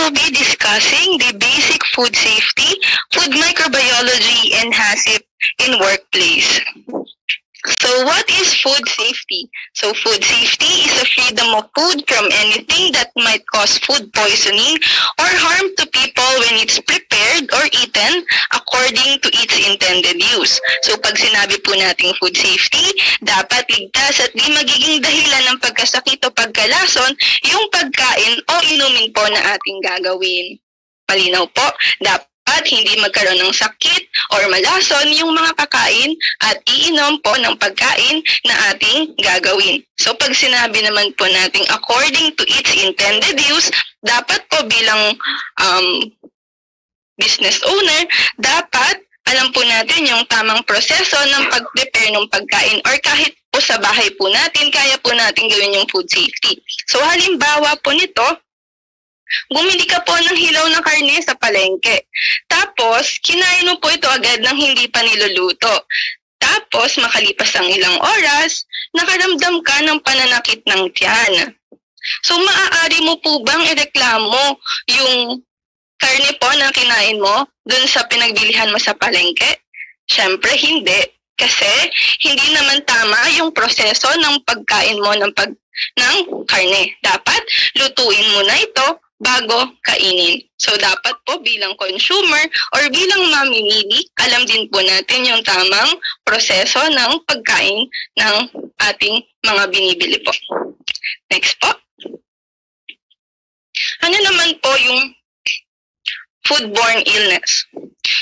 will be discussing the basic food safety, food microbiology, and HACCP in workplace. So what is food safety? So food safety is a freedom of food from anything that might cause food poisoning or harm to people when it's prepared or eaten according to its intended use. So pag sinabi po nating food safety, dapat ligtas at di magiging dahilan ng pagkasakit o pagkalason yung pagkain o inumin po na ating gagawin. Malinaw po, dapat hindi magkaroon ng sakit or malason yung mga kakain at iinom po ng pagkain na ating gagawin. So pag sinabi naman po natin according to its intended use, dapat po bilang business owner, dapat alam po natin yung tamang proseso ng pag-prepare ng pagkain or kahit po sa bahay po natin, kaya po natin gawin yung food safety. So halimbawa po nito, bumili ka po ng hilaw na karne sa palengke. Tapos, kinain mo po ito agad ng hindi pa niluluto. Tapos, makalipas ang ilang oras, nakaramdam ka ng pananakit ng tiyan. So, maaari mo po bang ireklamo yung karne po na kinain mo dun sa pinagbilihan mo sa palengke? Siyempre, hindi. Kasi, hindi naman tama yung proseso ng pagkain mo ng karne. Dapat, lutuin mo na ito bago kainin. So, dapat po bilang consumer or bilang mamimili, alam din po natin yung tamang proseso ng pagkain ng ating mga binibili po. Next po. Ano naman po yung foodborne illness?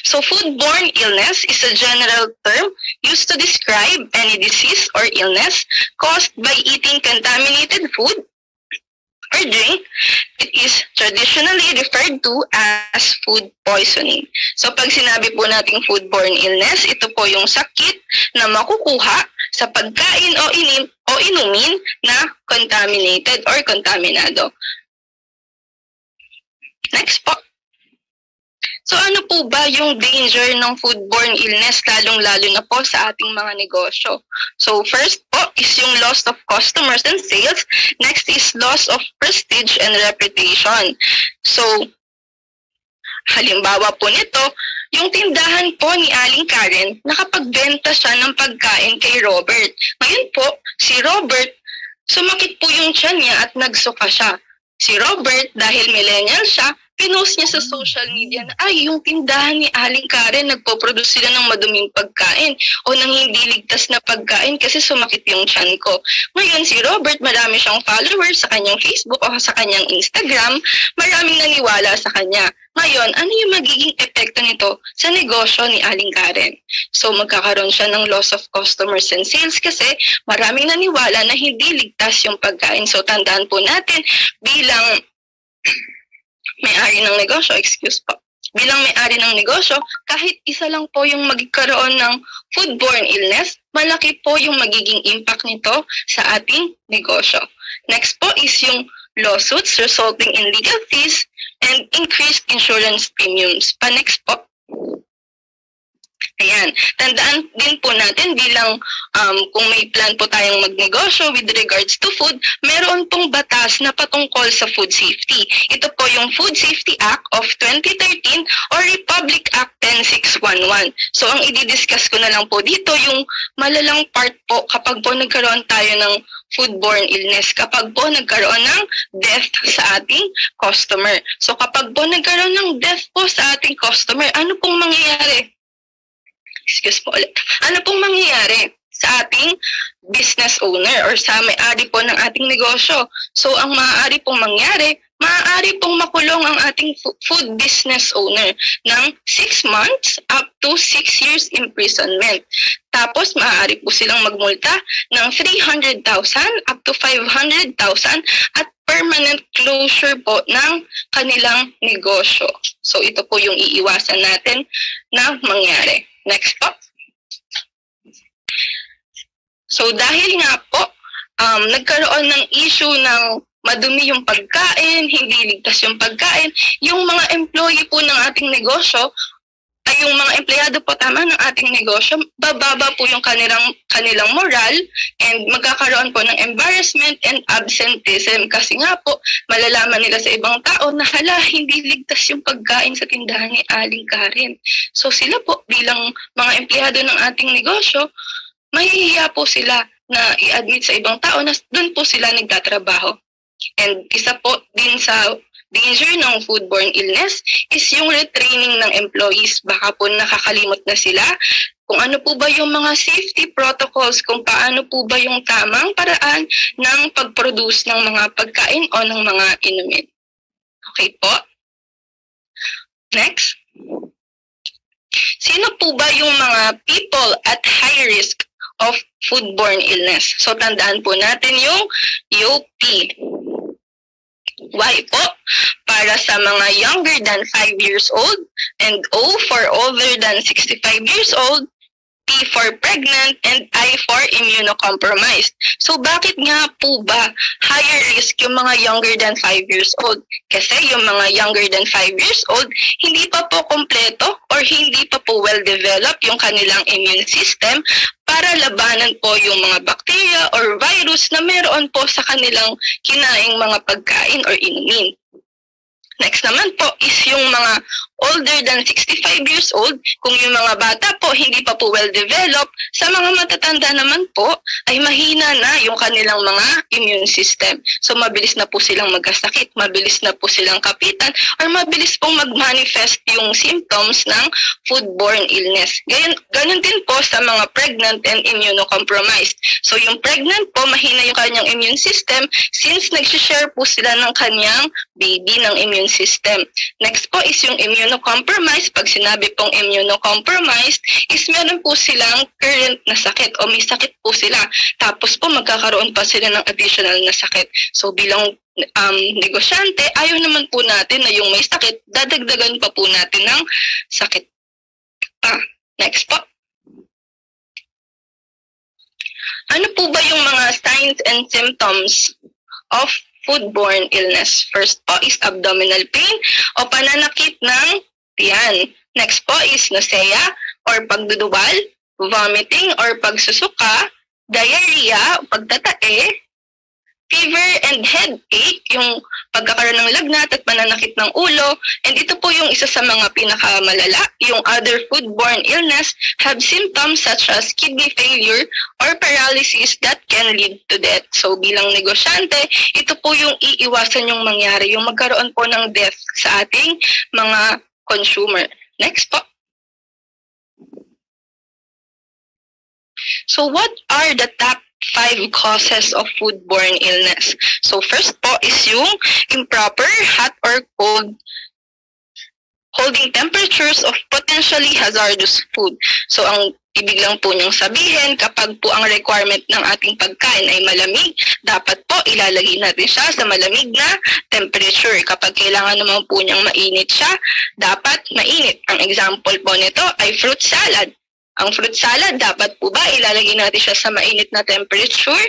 So, foodborne illness is a general term used to describe any disease or illness caused by eating contaminated food or drink. It is traditionally referred to as food poisoning. So pag sinabi po nating foodborne illness, ito po yung sakit na makukuha sa pagkain o inumin na contaminated or kontaminado. Next po. So ano po ba yung danger ng foodborne illness lalong-lalo na po sa ating mga negosyo? So first po is yung loss of customers and sales. Next is loss of prestige and reputation. So halimbawa po nito, yung tindahan po ni Aling Karen, nakapagbenta siya ng pagkain kay Robert. Ngayon po, si Robert, sumakit po yung tiyan niya at nagsuka siya. Si Robert, dahil millennial siya, pinost niya sa social media na yung tindahan ni Aling Karen nagpo-produce sila ng maduming pagkain o ng hindi ligtas na pagkain kasi sumakit yung tiyan ko. Ngayon si Robert, marami siyang followers sa kanyang Facebook o sa kanyang Instagram, maraming naniwala sa kanya. Ngayon, ano yung magiging epekto nito sa negosyo ni Aling Karen? So magkakaroon siya ng loss of customers and sales kasi maraming naniwala na hindi ligtas yung pagkain. So tandaan po natin bilang may-ari ng negosyo, bilang may-ari ng negosyo, kahit isa lang po yung magkaroon ng foodborne illness, malaki po yung magiging impact nito sa ating negosyo. Next po is yung lawsuits resulting in legal fees and increased insurance premiums. Pa-next po. Ayan. Tandaan din po natin bilang kung may plan po tayong magnegosyo with regards to food, meron pong batas na patungkol sa food safety. Ito po yung Food Safety Act of 2013 or Republic Act 10611. So ang i-discuss ko na lang po dito yung malalang part po kapag po nagkaroon tayo ng foodborne illness, kapag po nagkaroon ng death sa ating customer. So kapag po nagkaroon ng death po sa ating customer, ano pong mangyayari? Ano pong mangyayari sa ating business owner or sa may-ari po ng ating negosyo? So, ang maaari pong mangyari, maaari pong makulong ang ating food business owner ng 6 months up to 6 years imprisonment. Tapos, maaari po silang magmulta ng 300,000 up to 500,000 at permanent closure po ng kanilang negosyo. So, ito po yung iiwasan natin na mangyari. Next po. So dahil nga po, nagkaroon ng issue ng madumi yung pagkain, hindi ligtas yung pagkain, yung mga employee po ng ating negosyo, ay yung mga empleyado po tama ng ating negosyo, bababa po yung kanilang moral and magkakaroon po ng embarrassment and absenteeism kasi nga po malalaman nila sa ibang tao na hala, hindi ligtas yung pagkain sa tindahan ni Aling Karen. So sila po bilang mga empleyado ng ating negosyo, mahihiya po sila na i-admit sa ibang tao na doon po sila nagtatrabaho. And isa po din sa danger ng foodborne illness is yung retraining ng employees. Baka po nakakalimot na sila kung ano po ba yung mga safety protocols, kung paano po ba yung tamang paraan ng pag-produce ng mga pagkain o ng mga inumin. Okay po? Next. Sino po ba yung mga people at high risk of foodborne illness? So tandaan po natin yung UP. Y po, para sa mga younger than 5 years old, and O for older than 65 years old, P for pregnant, and I for immunocompromised. So bakit nga po ba higher risk yung mga younger than 5 years old? Kasi yung mga younger than 5 years old, hindi pa po kompleto or hindi pa po well-developed yung kanilang immune system para labanan po yung mga bacteria or virus na meron po sa kanilang kinaing mga pagkain or inumin. Next naman po is yung mga older than 65 years old. Kung yung mga bata po hindi pa po well-developed, sa mga matatanda naman po ay mahina na yung kanilang mga immune system. So mabilis na po silang magkasakit, mabilis na po silang kapitan, or mabilis pong mag-manifest yung symptoms ng foodborne illness. Ganun din po sa mga pregnant and immunocompromised. So yung pregnant po, mahina yung kanyang immune system since nag-share po sila ng kanyang baby ng immune system. Next po is yung immunocompromised. Pag sinabi pong immunocompromised, is meron po silang current na sakit o may sakit po sila. Tapos po magkakaroon pa sila ng additional na sakit. So bilang negosyante, ayaw naman po natin na yung may sakit, dadagdagan pa po natin ng sakit. Next po. Ano po ba yung mga signs and symptoms of foodborne illness? First po is abdominal pain o pananakit ng tiyan. Next po is nausea or pagdudubal, vomiting or pagsusuka, diarrhea, pagtatae, fever and headache, yung pagkakaroon ng lagnat at pananakit ng ulo. And ito po yung isa sa mga pinakamalala. Yung other foodborne illness have symptoms such as kidney failure or paralysis that can lead to death. So bilang negosyante, ito po yung iiwasan yung mangyari, yung magkaroon po ng death sa ating mga consumer. Next po. So what are the top 5 causes of foodborne illness? So first po is yung improper hot or cold holding temperatures of potentially hazardous food. So ang ibig lang po niyang sabihin, kapag po ang requirement ng ating pagkain ay malamig, dapat po ilalagay natin siya sa malamig na temperature. Kapag kailangan naman po niyang mainit siya, dapat mainit. Ang example po nito ay fruit salad. Ang fruit salad, dapat po ba ilalagay natin siya sa mainit na temperature?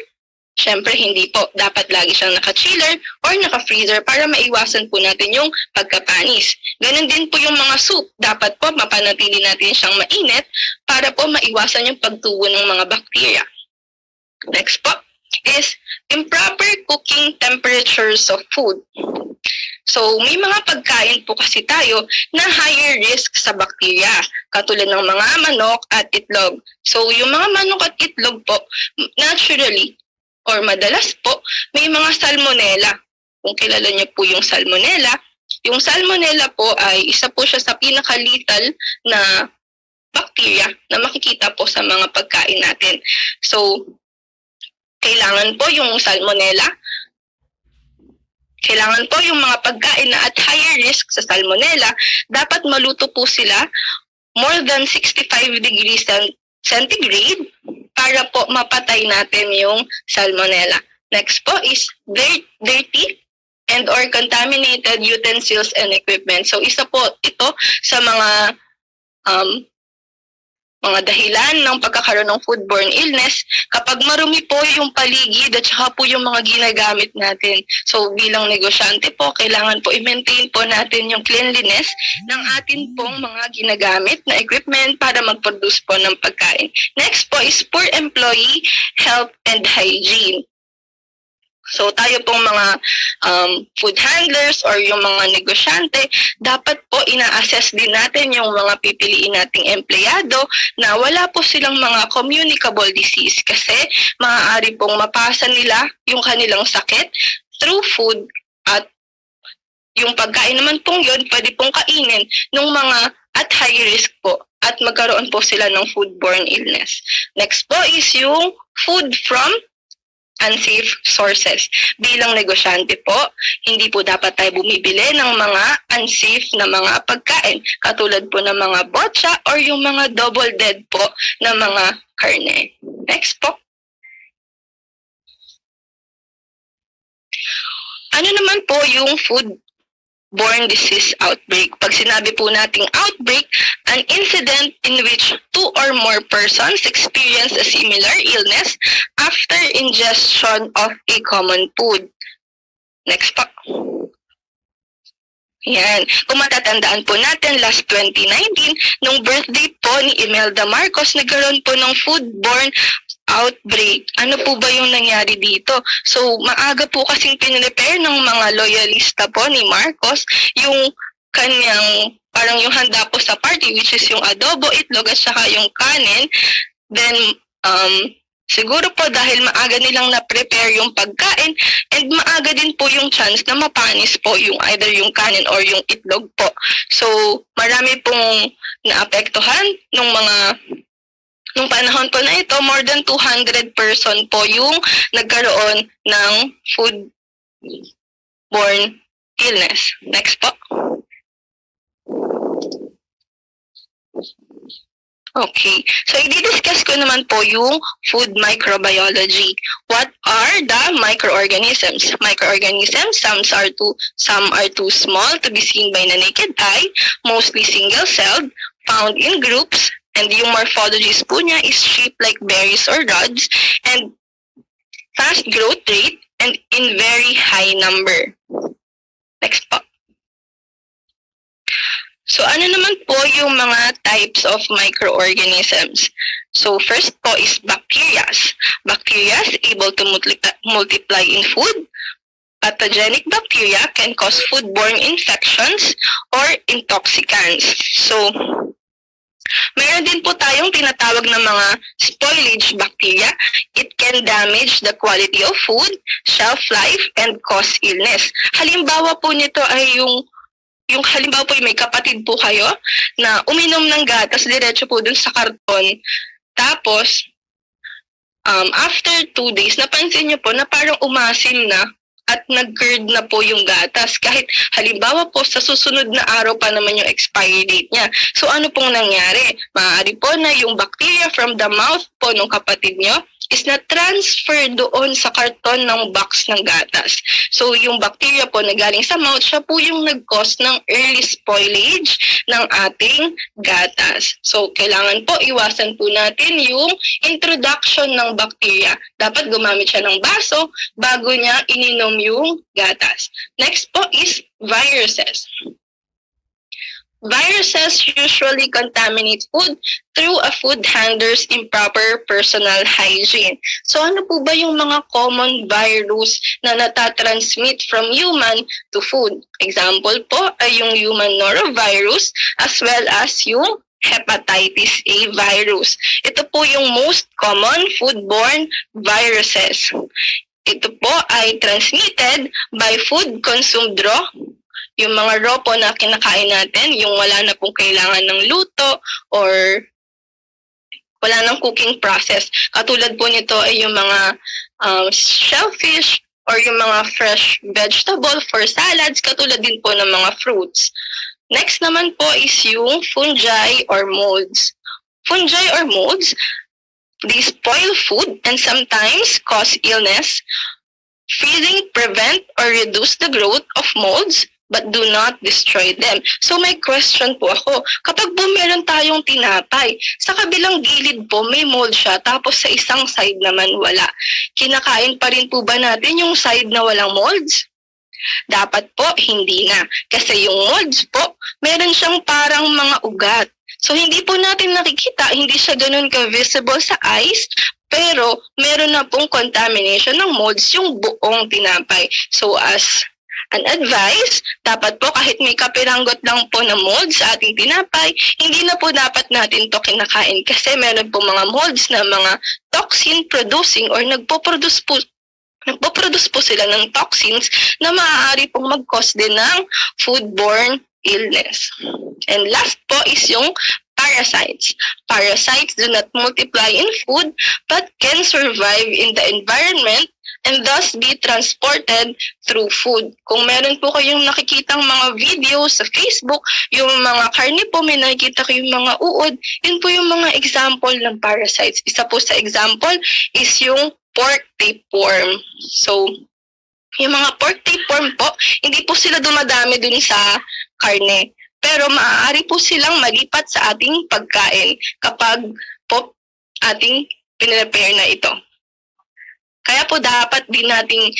Siyempre, hindi po. Dapat lagi siyang naka-chiller or naka-freezer para maiwasan po natin yung pagkapanis. Ganun din po yung mga soup. Dapat po mapanatili natin siyang mainit para po maiwasan yung pagtubo ng mga bacteria. Next po is improper cooking temperatures of food. So, may mga pagkain po kasi tayo na higher risk sa bacteria, katulad ng mga manok at itlog. So, yung mga manok at itlog po, naturally, or madalas po, may mga salmonella. Kung kilala niyo po yung salmonella po ay isa po siya sa pinaka-lethal na bacteria na makikita po sa mga pagkain natin. So, kailangan po yung salmonella, kailangan po yung mga pagkain na at higher risk sa salmonella, dapat maluto po sila more than 65 degrees centigrade para po mapatay natin yung salmonella. Next po is dirty and or contaminated utensils and equipment. So isa po ito sa mga mga dahilan ng pagkakaroon ng foodborne illness kapag marumi po yung paligid at saka po yung mga ginagamit natin. So bilang negosyante po, kailangan po i-maintain po natin yung cleanliness ng atin pong mga ginagamit na equipment para mag-produce po ng pagkain. Next po is poor employee health and hygiene. So tayo pong mga food handlers or yung mga negosyante, dapat po ina-assess din natin yung mga pipiliin nating empleyado na wala po silang mga communicable disease kasi maaari pong mapasa nila yung kanilang sakit through food at yung pagkain naman pong yun, pwede pong kainin ng mga at high risk po at magkaroon po sila ng foodborne illness. Next po is yung food from unsafe sources. Bilang negosyante po, hindi po dapat tayo bumibili ng mga unsafe na mga pagkain, katulad po ng mga botcha or yung mga double dead po na mga karne. Next po. Ano naman po yung foodborne disease outbreak? Pag sinabi po nating outbreak, an incident in which 2 or more persons experience a similar illness after ingestion of a common food. Next po. Yan. Kung matatandaan po natin, last 2019, nung birthday po ni Imelda Marcos, nagkaroon po ng foodborne outbreak. Ano po ba yung nangyari dito? So, maaga po kasing pinrepare ng mga loyalista po ni Marcos yung kanyang, parang yung handa po sa party, which is yung adobo, itlog, at saka yung kanin. Then, siguro po dahil maaga nilang na-prepare yung pagkain and maaga din po yung chance na mapanis po yung either yung kanin or yung itlog po. So, marami pong naapektuhan nung panahon po na ito, more than 200 person po yung nagkaroon ng foodborne illness. Next po. Okay. So, i-discuss ko naman po yung food microbiology. What are the microorganisms? Microorganisms, some are too small to be seen by the naked eye, mostly single-celled, found in groups, and yung morphologies po niya is shaped like berries or rods, and fast growth rate, and in very high number. Next po. So, ano naman po yung mga types of microorganisms? So, first po is bacteria. Bacteria is able to multiply in food. Pathogenic bacteria can cause foodborne infections or intoxicants. So, mayroon din po tayong tinatawag na mga spoilage bacteria. It can damage the quality of food, shelf life, and cause illness. Halimbawa po nito ay yung halimbawa po may kapatid po kayo na uminom ng gatas diretso po dun sa karton. Tapos, after 2 days, napansin niyo po na parang umasim na at nag-curd na po yung gatas. Kahit halimbawa po sa susunod na araw pa naman yung expiry date niya. So ano pong nangyari? Maaari po na yung bacteria from the mouth po ng kapatid niyo is na-transfer doon sa karton ng box ng gatas. So, yung bacteria po na galing sa mouth, siya po yung nag-cause ng early spoilage ng ating gatas. So, kailangan po iwasan po natin yung introduction ng bacteria. Dapat gumamit siya ng baso bago niya ininom yung gatas. Next po is viruses. Viruses usually contaminate food through a food handler's improper personal hygiene. So ano po ba yung mga common virus na natatransmit from human to food? Example po ay yung human norovirus as well as yung hepatitis A virus. Ito po yung most common foodborne viruses. Ito po ay transmitted by food consumed raw. Yung mga raw po na kinakain natin, yung wala na pong kailangan ng luto or wala nang cooking process. Katulad po nito ay yung mga shellfish or yung mga fresh vegetable for salads, katulad din po ng mga fruits. Next naman po is yung fungi or molds. Fungi or molds, they spoil food and sometimes cause illness. Feeding prevent or reduce the growth of molds but do not destroy them. So may question po ako, kapag po meron tayong tinapay, sa kabilang gilid po may mold siya, tapos sa isang side naman wala. Kinakain pa rin po ba natin yung side na walang molds? Dapat po, hindi na. Kasi yung molds po, meron siyang parang mga ugat. So hindi po natin nakikita, hindi siya ganun ka-visible sa eyes, pero meron na pong contamination ng molds yung buong tinapay. So as an advice, dapat po kahit may kapiranggot lang po na molds sa ating tinapay, hindi na po dapat natin to kinakain kasi meron po mga molds na mga toxin producing or nagpo-produce po sila ng toxins na maaari pong mag-cause din ng foodborne illness. And last po is yung parasites. Parasites do not multiply in food but can survive in the environment and thus be transported through food. Kung meron po kayong nakikitang mga videos sa Facebook, yung mga karne po, may nakikita kayong mga uod, yun po yung mga example ng parasites. Isa po sa example is yung pork tapeworm. So, yung mga pork tapeworm po, hindi po sila dumadami dun sa karne. Pero maaari po silang malipat sa ating pagkain kapag po ating pinrepare na ito. Kaya po dapat din nating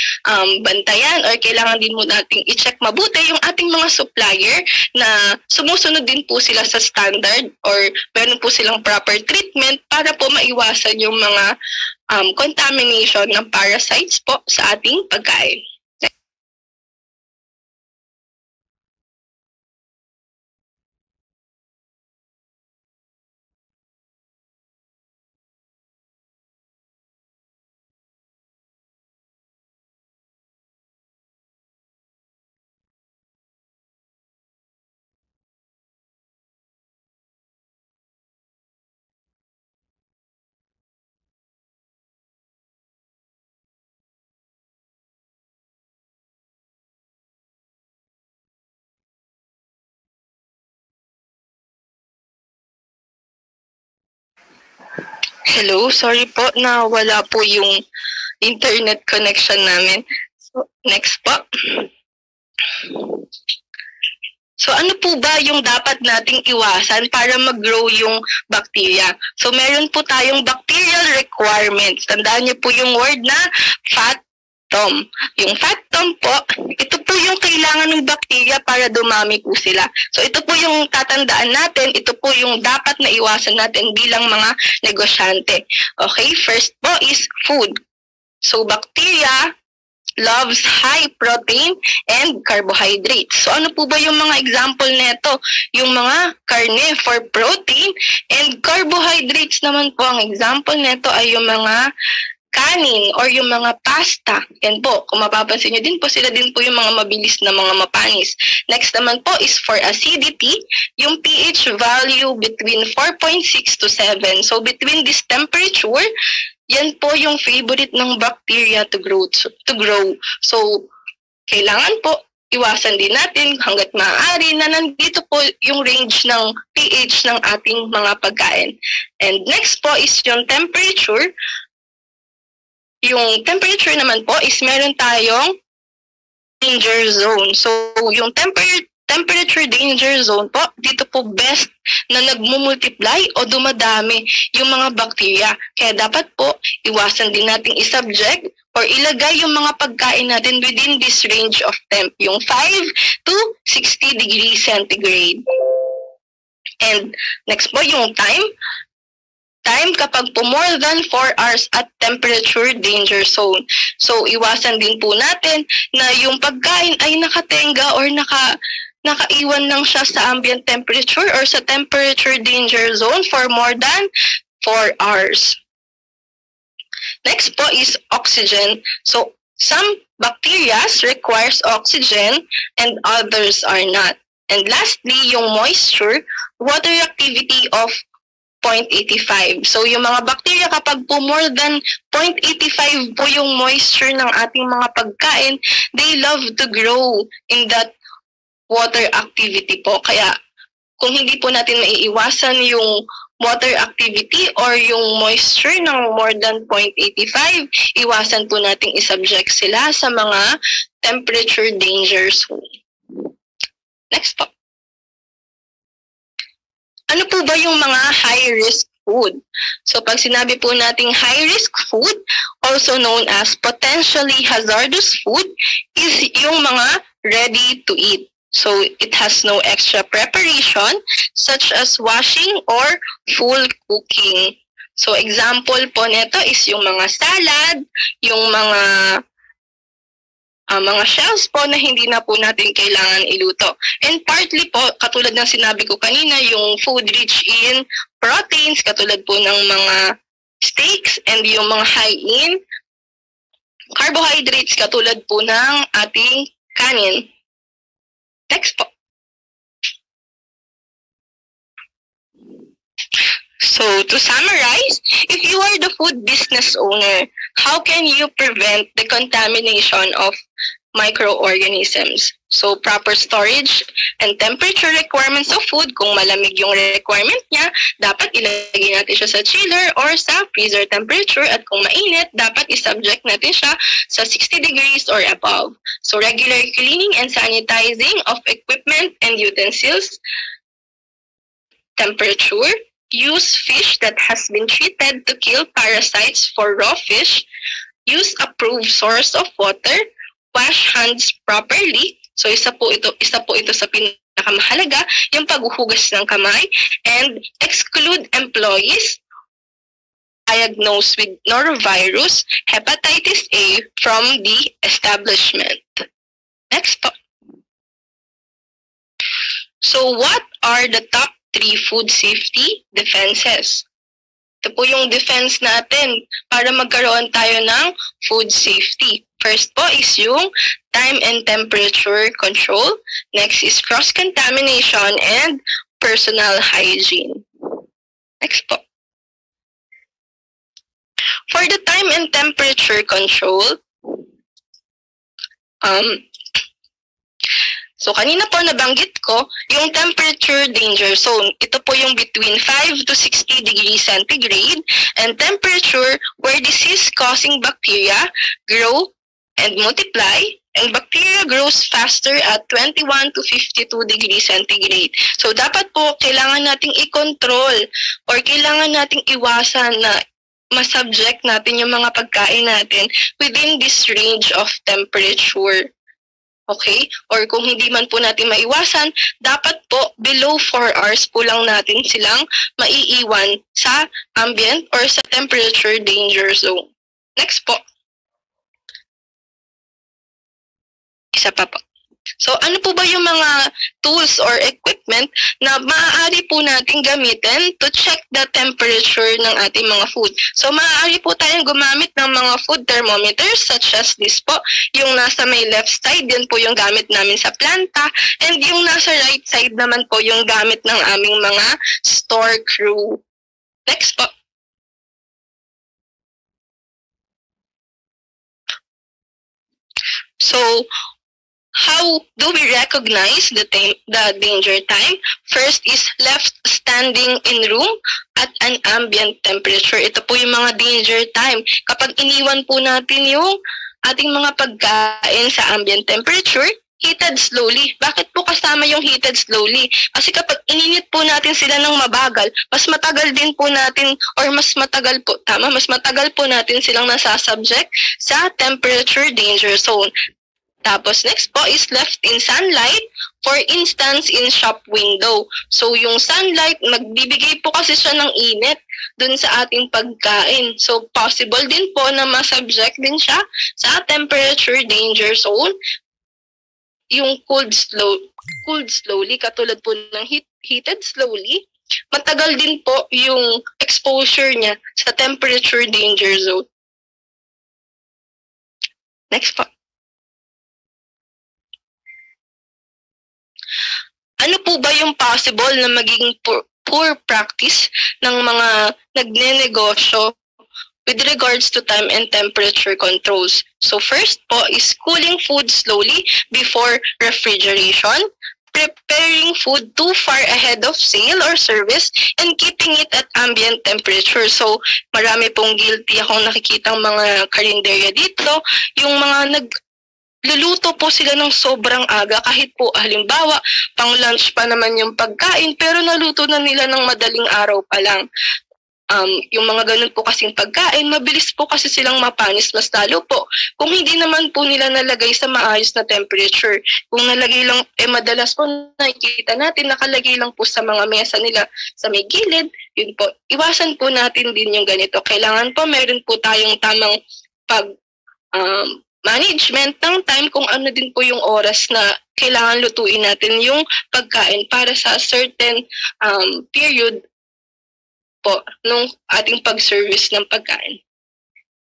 bantayan or kailangan din mo nating i-check mabuti yung ating mga supplier na sumusunod din po sila sa standard or meron po silang proper treatment para po maiwasan yung mga contamination ng parasites po sa ating pagkain. Hello, sorry po na wala po yung internet connection namin. So, next po. So ano po ba yung dapat nating iwasan para mag-grow yung bacteria? So meron po tayong bacterial requirements. Tandaan niyo po yung word na FATTOM. Yung FATTOM po, ito po yung kailangan ng bacteria para dumami po sila. So ito po yung tatandaan natin, ito po yung dapat na iwasan natin bilang mga negosyante. Okay, first po is food. So bacteria loves high protein and carbohydrates. So ano po ba yung mga example nito? Yung mga karne for protein and carbohydrates naman po ang example nito ay yung mga kanin or yung mga pasta. Yan po, kung mapapansin nyo din po, sila din po yung mga mabilis na mga mapanis. Next naman po is for acidity, yung pH value between 4.6 to 7. So between this temperature, yan po yung favorite ng bacteria to grow. So, kailangan po iwasan din natin hanggat maaari na nandito po yung range ng pH ng ating mga pagkain. And next po is yung temperature. Yung temperature naman po is meron tayong danger zone. So, yung temperature danger zone po, dito po best na nagmumultiply o dumadami yung mga bacteria. Kaya dapat po, iwasan din nating isubject or ilagay yung mga pagkain natin within this range of temp, yung 5 to 60 degrees centigrade. And next po, yung time kapag po more than 4 hours at temperature danger zone. So, iwasan din po natin na yung pagkain ay nakatenga or nakaiwan lang siya sa ambient temperature or sa temperature danger zone for more than 4 hours. Next po is oxygen. So, some bacteria requires oxygen and others are not. And lastly, yung moisture, water activity of 0.85. So, yung mga bacteria kapag po more than 0.85 po yung moisture ng ating mga pagkain, they love to grow in that water activity po. Kaya kung hindi po natin maiiwasan yung water activity or yung moisture ng more than 0.85, iwasan po nating isubject sila sa mga temperature danger zone. Next po. Ano po ba yung mga high-risk food? So pag sinabi po nating high-risk food, also known as potentially hazardous food, is yung mga ready to eat. So it has no extra preparation such as washing or full cooking. So example po nito is yung mga salad, yung mga shells po na hindi na po natin kailangan iluto. And partly po, katulad ng sinabi ko kanina, yung food rich in proteins, katulad po ng mga steaks and yung mga high in carbohydrates, katulad po ng ating kanin. Next po. So, to summarize, if you are the food business owner, how can you prevent the contamination of microorganisms? So, proper storage and temperature requirements of food. Kung malamig yung requirement niya, dapat ilagay natin siya sa chiller or sa freezer temperature. At kung mainit, dapat isubject natin siya sa 60 degrees or above. So, regular cleaning and sanitizing of equipment and utensils. Temperature. Use fish that has been treated to kill parasites for raw fish. Use approved source of water. Wash hands properly. So isa po ito sa pinakamahalaga, yung paghuhugas ng kamay. And exclude employees diagnosed with norovirus, hepatitis A from the establishment. Next po. So what are the top 3 food safety defenses? Ito po yung defense natin para magkaroon tayo ng food safety. First po is yung time and temperature control. Next is cross-contamination and personal hygiene. Next po. For the time and temperature control, so kanina po nabanggit ko, yung temperature danger zone, ito po yung between 5 to 60 degrees centigrade, and temperature where disease-causing bacteria grow and multiply, and bacteria grows faster at 21 to 52 degrees centigrade. So dapat po kailangan nating i-control or kailangan nating iwasan na masubject natin yung mga pagkain natin within this range of temperature. Okay? Or kung hindi man po natin maiwasan, dapat po below 4 hours po lang natin silang maiiwan sa ambient or sa temperature danger zone. Next po. Isa pa po. So ano po ba yung mga tools or equipment na maaari po natin gamitin to check the temperature ng ating mga food? So maaari po tayong gumamit ng mga food thermometers such as this po. Yung nasa may left side, din po yung gamit namin sa planta. And yung nasa right side naman po yung gamit ng aming mga store crew. Next po. So, how do we recognize the danger time? First is left standing in room at an ambient temperature. Ito po yung mga danger time. Kapag iniwan po natin yung ating mga pagkain sa ambient temperature, heated slowly. Bakit po kasama yung heated slowly? Kasi kapag ininit po natin sila ng mabagal, mas matagal din po natin or mas matagal po natin silang nasasubject sa temperature danger zone. Tapos next po is left in sunlight, for instance in shop window. So yung sunlight, magbibigay po kasi siya ng init dun sa ating pagkain. So possible din po na masubject din siya sa temperature danger zone. Yung cooled slowly, katulad po ng heated slowly, matagal din po yung exposure niya sa temperature danger zone. Next po. Ano po ba yung possible na magiging poor practice ng mga nagnenegosyo with regards to time and temperature controls? So first po is cooling food slowly before refrigeration, preparing food too far ahead of sale or service, and keeping it at ambient temperature. So marami pong guilty akong nakikitang mga karinderya dito, yung mga luluto po sila ng sobrang aga kahit po halimbawa pang lunch pa naman yung pagkain pero naluto na nila ng madaling araw pa lang. Yung mga ganun po kasing pagkain, mabilis po kasi silang mapanis mas lalo po. Kung hindi naman po nila nalagay sa maayos na temperature, kung nalagay lang, madalas po nakikita natin, nakalagay lang po sa mga mesa nila sa may gilid, yun po, iwasan po natin din yung ganito. Kailangan po meron po tayong tamang management ng time kung ano din po yung oras na kailangan lutuin natin yung pagkain para sa certain period po nung ating pag-service ng pagkain.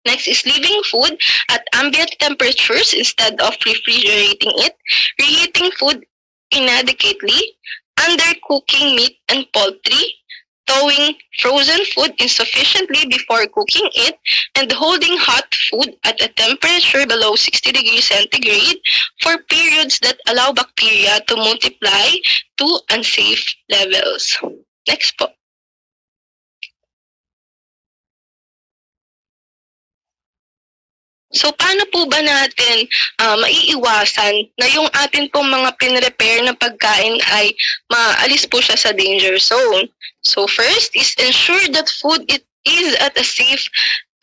Next is leaving food at ambient temperatures instead of refrigerating it, reheating food inadequately, undercooking meat and poultry, thawing frozen food insufficiently before cooking it, and holding hot food at a temperature below 60 degrees centigrade for periods that allow bacteria to multiply to unsafe levels. Next po. So, paano po ba natin maiiwasan na yung atin pong mga pinrepare na pagkain ay maalis po siya sa danger zone? So, first is ensure that food is at a safe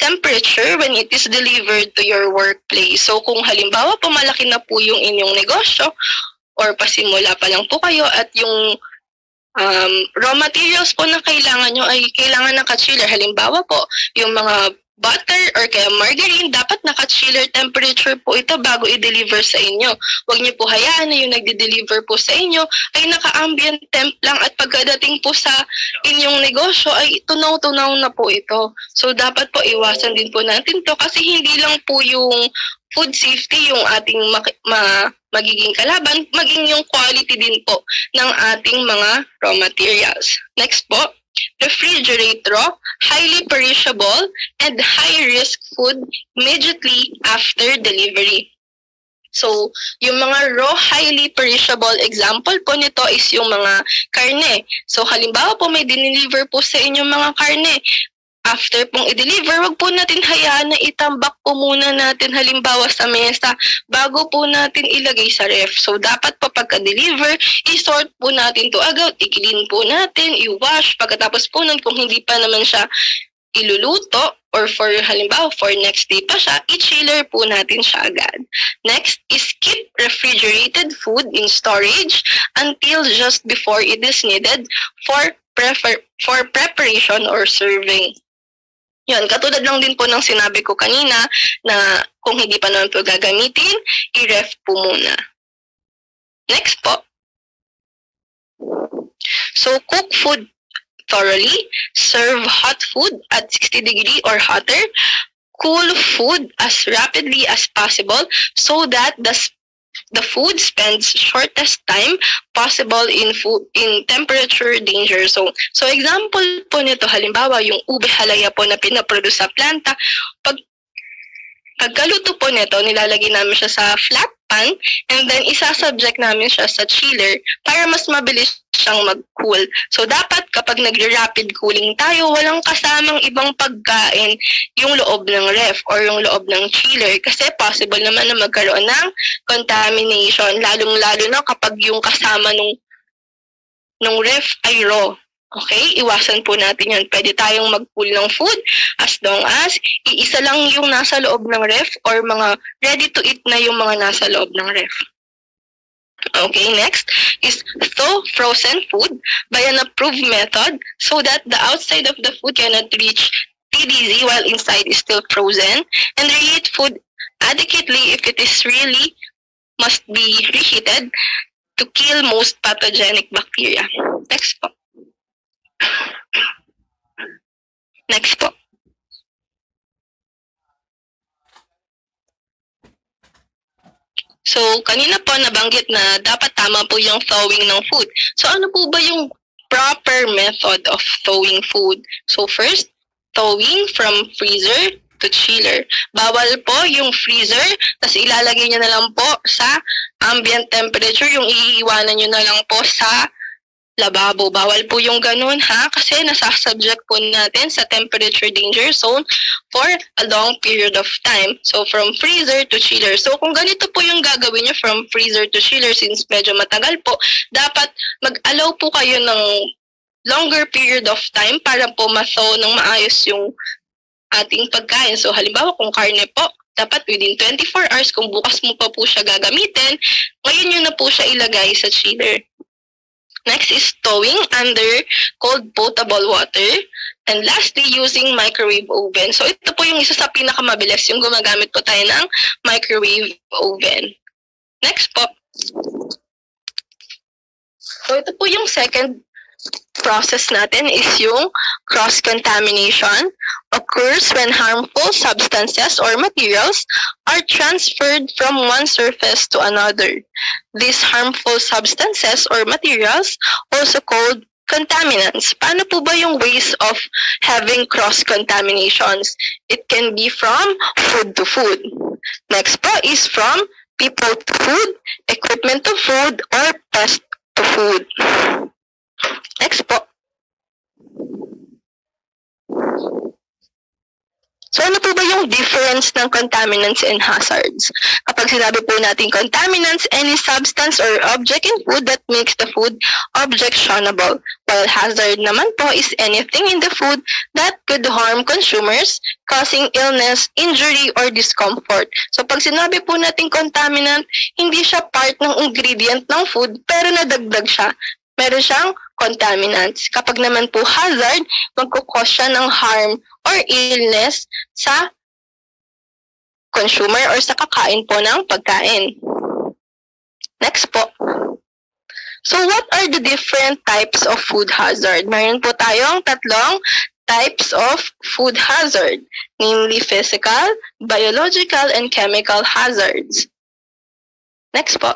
temperature when it is delivered to your workplace. So, kung halimbawa po malaki na po yung inyong negosyo or pasimula pa lang po kayo at yung raw materials po na kailangan nyo ay kailangan naka-chiller. Halimbawa po, yung mga butter or kaya margarine, dapat naka-chiller temperature po ito bago i-deliver sa inyo. Huwag niyo po hayaan na yung nagde-deliver po sa inyo ay naka-ambient temp lang at pagkadating po sa inyong negosyo ay tunaw-tunaw na po ito. So dapat po iwasan din po natin to kasi hindi lang po yung food safety yung ating magiging kalaban, maging yung quality din po ng ating mga raw materials. Next po, refrigerate raw, highly perishable, and high-risk food immediately after delivery. So, yung mga raw, highly perishable example po nito is yung mga karne. So, halimbawa po may dineliver po sa inyong mga karne. After pong i-deliver, wag po natin hayaan na itambak po muna natin halimbawa sa mesa bago po natin ilagay sa ref. So, dapat po pagka-deliver, i-sort po natin to agad, i-clean po natin, i-wash. Pagkatapos po nun, kung hindi pa naman siya iluluto or for halimbawa for next day pa siya, i-chiller po natin siya agad. Next is keep refrigerated food in storage until just before it is needed for preparation or serving. Yun, katulad lang din po ng sinabi ko kanina na kung hindi pa naman po gagamitin, i-ref po muna. Next po. So, cook food thoroughly, serve hot food at 60 degree or hotter, cool food as rapidly as possible so that the food spends shortest time possible in temperature danger zone. So example po nito, halimbawa yung ube halaya po na pinaproduce sa planta, pagkaluto po nito, nilalagay namin siya sa flat pan and then isasubject namin siya sa chiller para mas mabilis siyang mag-cool. So dapat kapag nagre-rapid cooling tayo, walang kasamang ibang pagkain yung loob ng ref or yung loob ng chiller kasi possible naman na magkaroon ng contamination, lalong-lalo na kapag yung kasama nung ref ay raw. Okay, iwasan po natin yun. Pwede tayong mag-cool ng food as long as iisa lang yung nasa loob ng ref or mga ready to eat na yung mga nasa loob ng ref. Okay, next is thaw frozen food by an approved method so that the outside of the food cannot reach TDZ while inside is still frozen, and reheat food adequately if it is really must be reheated to kill most pathogenic bacteria. Next po. Next po. So, kanina po nabanggit na dapat tama po yung thawing ng food. So, ano po ba yung proper method of thawing food? So, first, thawing from freezer to chiller. Bawal po yung freezer, tapos ilalagay nyo na lang po sa ambient temperature, yung iiwanan nyo na lang po sa lababo. Bawal po yung ganun ha, kasi nasasubject po natin sa temperature danger zone for a long period of time. So from freezer to chiller. So kung ganito po yung gagawin nyo from freezer to chiller, since medyo matagal po, dapat mag-allow po kayo ng longer period of time para po ma-thaw ng maayos yung ating pagkain. So halimbawa kung karne po, dapat within 24 hours, kung bukas mo pa po siya gagamitin, ngayon nyo na po siya ilagay sa chiller. Next is stowing under cold potable water. And lastly, using microwave oven. So ito po yung isa sa pinakamabilis, yung gumagamit po tayo ng microwave oven. Next po. So ito po yung second process natin is yung cross-contamination. Occurs when harmful substances or materials are transferred from one surface to another. These harmful substances or materials, also called contaminants. Paano po ba yung ways of having cross-contaminations? It can be from food to food. Next po is from people to food, equipment to food, or pest to food. Next po. So ano po ba yung difference ng contaminants and hazards? Kapag sinabi po natin contaminants, any substance or object in food that makes the food objectionable. While hazard naman po is anything in the food that could harm consumers, causing illness, injury, or discomfort. So pag sinabi po natin contaminant, hindi siya part ng ingredient ng food, pero nadagdag siya. Meron siyang contaminants. Kapag naman po hazard, magkukos siya ng harm or illness sa consumer or sa kakain po ng pagkain. Next po. So what are the different types of food hazard? Mayroon po tayong tatlong types of food hazard, namely physical, biological, and chemical hazards. Next po.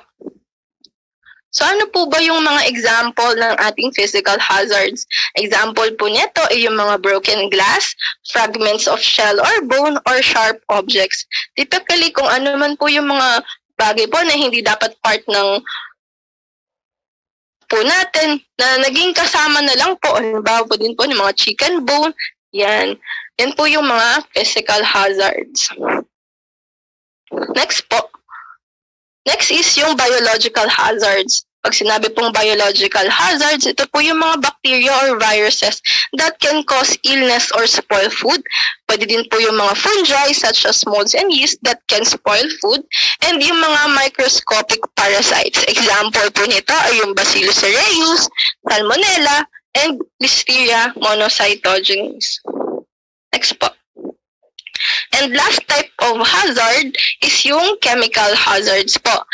So ano po ba yung mga example ng ating physical hazards? Example po nito ay yung mga broken glass, fragments of shell or bone, or sharp objects. Typically, kung ano man po yung mga bagay po na hindi dapat part ng po natin, na naging kasama na lang po, halimbawa po din po ng mga chicken bone, yan. Yan po yung mga physical hazards. Next po. Next is yung biological hazards. Pag sinabi pong biological hazards, ito po yung mga bacteria or viruses that can cause illness or spoil food. Pwede din po yung mga fungi such as molds and yeast that can spoil food. And yung mga microscopic parasites. Example po nito ay yung Bacillus cereus, Salmonella, and Listeria monocytogenes. Next po. And last type of hazard is yung chemical hazards po.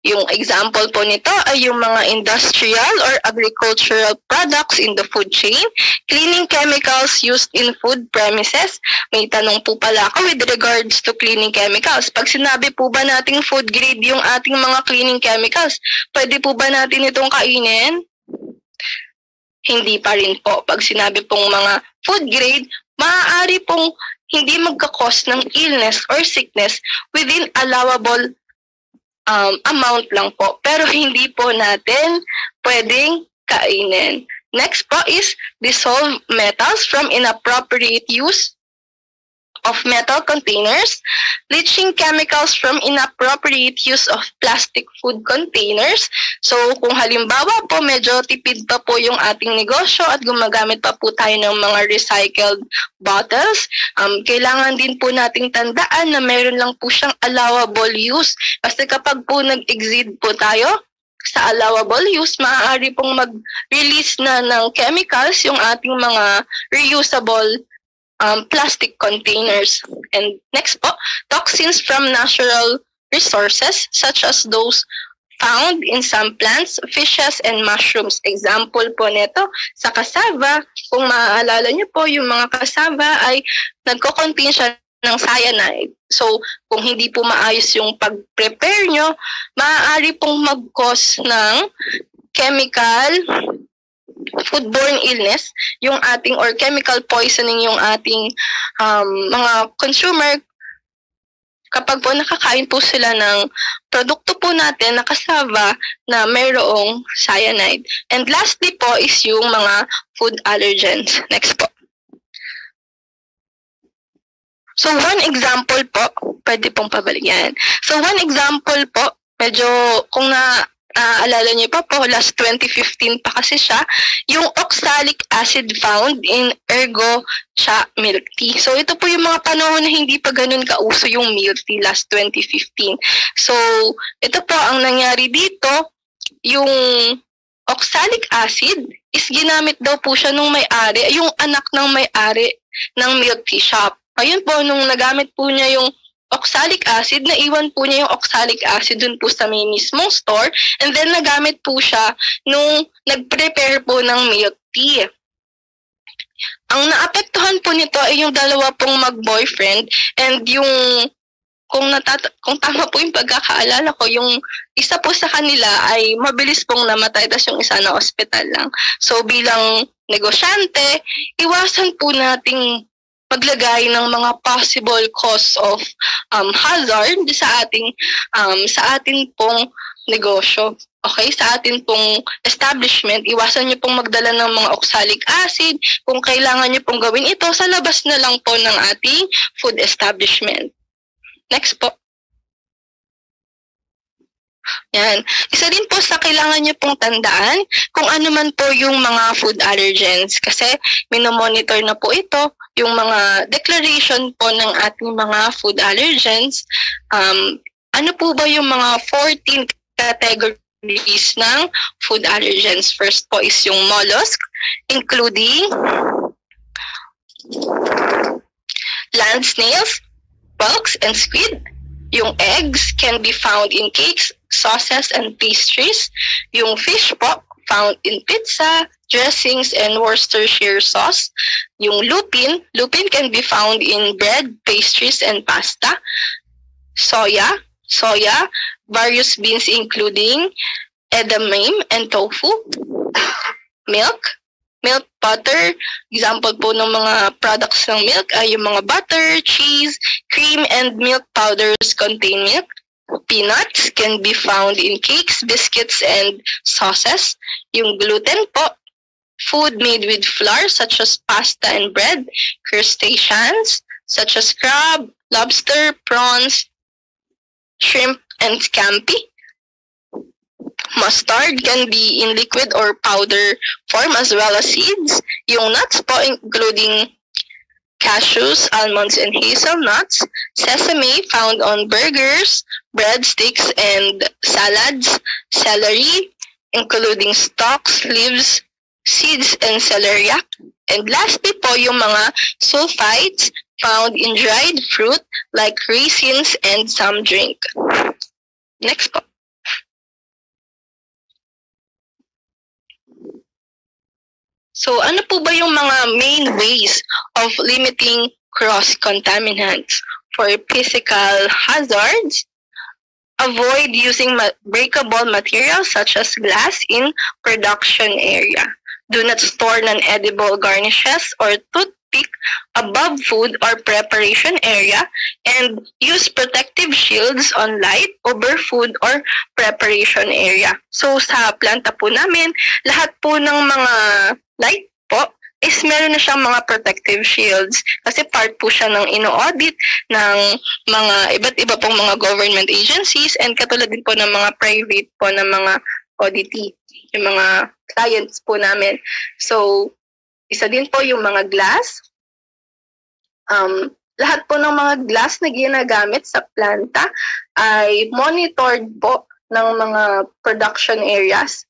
Yung example po nito ay yung mga industrial or agricultural products in the food chain, cleaning chemicals used in food premises. May tanong po pala ako with regards to cleaning chemicals. Pag sinabi po ba nating food grade yung ating mga cleaning chemicals, pwede po ba natin itong kainin? Hindi pa rin po. Pag sinabi pong mga food grade, maaari pong hindi magkakos ng illness or sickness within allowable amount lang po. Pero hindi po natin pwedeng kainin. Next po is dissolve metals from inappropriate use of metal containers, leaching chemicals from inappropriate use of plastic food containers. So kung halimbawa po medyo tipid pa po yung ating negosyo at gumagamit pa po tayo ng mga recycled bottles, kailangan din po nating tandaan na meron lang po siyang allowable use. Kasi kapag po nag-exceed po tayo sa allowable use, maaari pong mag-release na ng chemicals yung ating mga reusable plastic containers. And next po, toxins from natural resources such as those found in some plants, fishes, and mushrooms. Example po nito, sa cassava, kung maaalala niyo po, yung mga cassava ay nagko-contain siya ng cyanide. So, kung hindi po maayos yung pag-prepare nyo, maaari pong mag-cause ng chemical foodborne illness, yung ating or chemical poisoning yung ating mga consumer kapag po nakakain po sila ng produkto po natin na cassava na mayroong cyanide. And lastly po is yung mga food allergens. Next po. So one example po, pwede pong pabalik yan. So one example po, medyo kung alala niyo pa po, last 2015 pa kasi siya, yung oxalic acid found in ergo cha milk tea. So ito po yung mga panahon na hindi pa ganun kauso yung milk tea last 2015. So ito po ang nangyari dito, yung oxalic acid is ginamit daw po siya nung may-ari, yung anak ng may-ari ng milk tea shop. Ayun po, nung nagamit po niya yung oxalic acid, naiwan po niya yung oxalic acid dun po sa may mismong store, and then nagamit po siya nung nag-prepare po ng milk tea. Ang naapektuhan po nito ay yung dalawa pong mag-boyfriend, and yung kung tama po yung pagkakaalala ko, yung isa po sa kanila ay mabilis pong namatay, tas yung isa na ospital lang. So bilang negosyante, iwasan po nating paglagay ng mga possible cause of hazard sa ating pong negosyo. Okay, sa atin pong establishment, iwasan niyo pong magdala ng mga oxalic acid. Kung kailangan niyo pong gawin ito, sa labas na lang po ng ating food establishment. Next po. Yan. Isa din po sa kailangan niyo pong tandaan kung ano man po yung mga food allergens. Kasi minomonitor na po ito, yung mga declaration po ng ating mga food allergens. Ano po ba yung mga 14 categories ng food allergens? First po is yung mollusk, including land snails, whelks, and squid. Yung eggs can be found in cakes, sauces, and pastries. Yung fish po, found in pizza, dressings, and Worcestershire sauce. Yung lupin can be found in bread, pastries, and pasta. Soya, various beans including edamame and tofu. Milk butter, example po ng mga products ng milk ay yung mga butter, cheese, cream, and milk powders contain milk. Peanuts can be found in cakes, biscuits, and sauces. Yung gluten po, food made with flour such as pasta and bread. Crustaceans such as crab, lobster, prawns, shrimp, and scampi. Mustard can be in liquid or powder form as well as seeds. Yung nuts po, including cashews, almonds, and hazelnuts. Sesame found on burgers, breadsticks, and salads. Celery, including stalks, leaves, seeds, and celeriac. And lastly po, yung mga sulfites found in dried fruit like raisins and some drink. Next po. So ano po ba yung mga main ways of limiting cross-contaminants? For physical hazards, avoid using breakable materials such as glass in production area. Do not store non-edible garnishes or toothpick above food or preparation area, and use protective shields on light over food or preparation area. So sa planta po namin, lahat po ng mga light po is meron na siyang mga protective shields kasi part po siya ng ino-audit ng mga iba't iba pong mga government agencies, and katulad din po ng mga private po ng mga auditee, yung mga clients po namin. So, isa din po yung mga glass. Lahat po ng mga glass na ginagamit sa planta ay monitored po ng mga production areas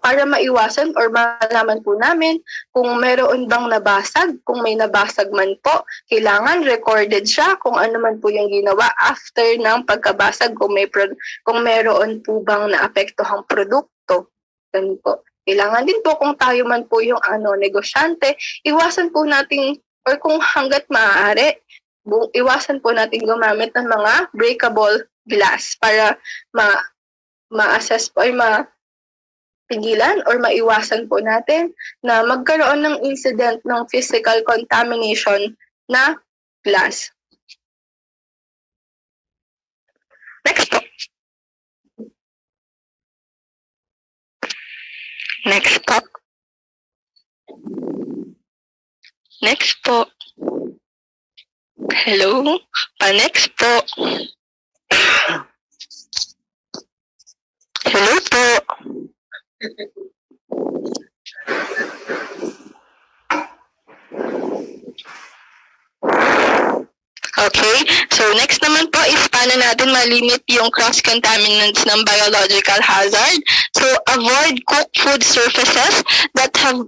para maiwasan or malaman po namin kung meron bang nabasag. Kung may nabasag man po, kailangan recorded siya kung ano man po yung ginawa after ng pagkabasag, kung meron po bang naapektuhang produkto. Ganun po. Kailangan din po kung tayo man po yung negosyante, iwasan po natin, or kung hanggat maaari, iwasan po natin gumamit ng mga breakable glass para ma-assess po ay pigilan or maiwasan po natin na magkaroon ng incident ng physical contamination na glass. Next po. Next po. Hello? Next po. Hello po. Okay, so next naman po is paano natin malimit yung cross-contaminants ng biological hazard. So avoid cooked food surfaces that have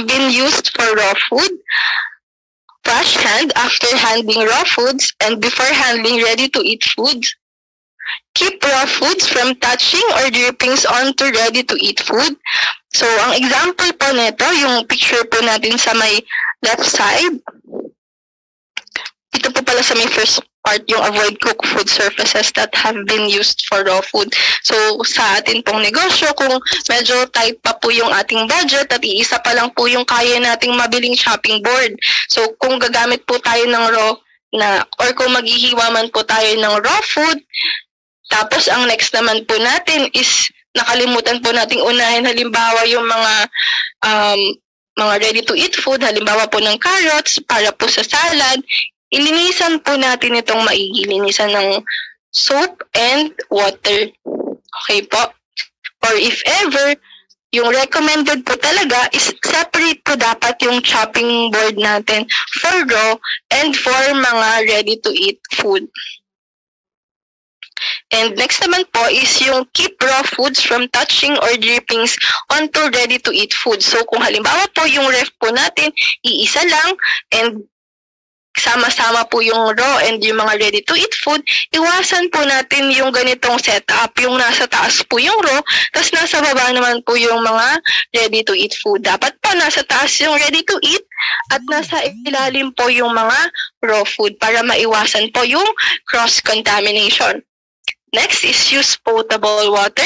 been used for raw food. Wash hand after handling raw foods and before handling ready-to-eat foods. Keep raw foods from touching or drippings onto ready-to-eat food. So, ang example po nito, yung picture po natin sa may left side. Ito po pala sa may first part, yung avoid cooked food surfaces that have been used for raw food. So, sa atin pong negosyo, kung medyo tight pa po yung ating budget at iisa pa lang po yung kaya nating mabiling chopping board. So, kung gagamit po tayo ng raw or kung maghihiwa man po tayo ng raw food, tapos ang next naman po natin is nakalimutan po nating unahin halimbawa yung mga ready-to-eat food, halimbawa po ng carrots para po sa salad, ilinisan po natin itong maigi, linisan ng soap and water. Okay po? Or if ever, yung recommended po talaga is separate po dapat yung chopping board natin for raw and for mga ready-to-eat food. And next naman po is yung keep raw foods from touching or drippings onto ready-to-eat food. So kung halimbawa po yung ref po natin, iisa lang and sama-sama po yung raw and yung mga ready-to-eat food, iwasan po natin yung ganitong setup. Yung nasa taas po yung raw, tapos nasa baba naman po yung mga ready-to-eat food. Dapat po nasa taas yung ready-to-eat at nasa ilalim po yung mga raw food para maiwasan po yung cross-contamination. Next is use potable water,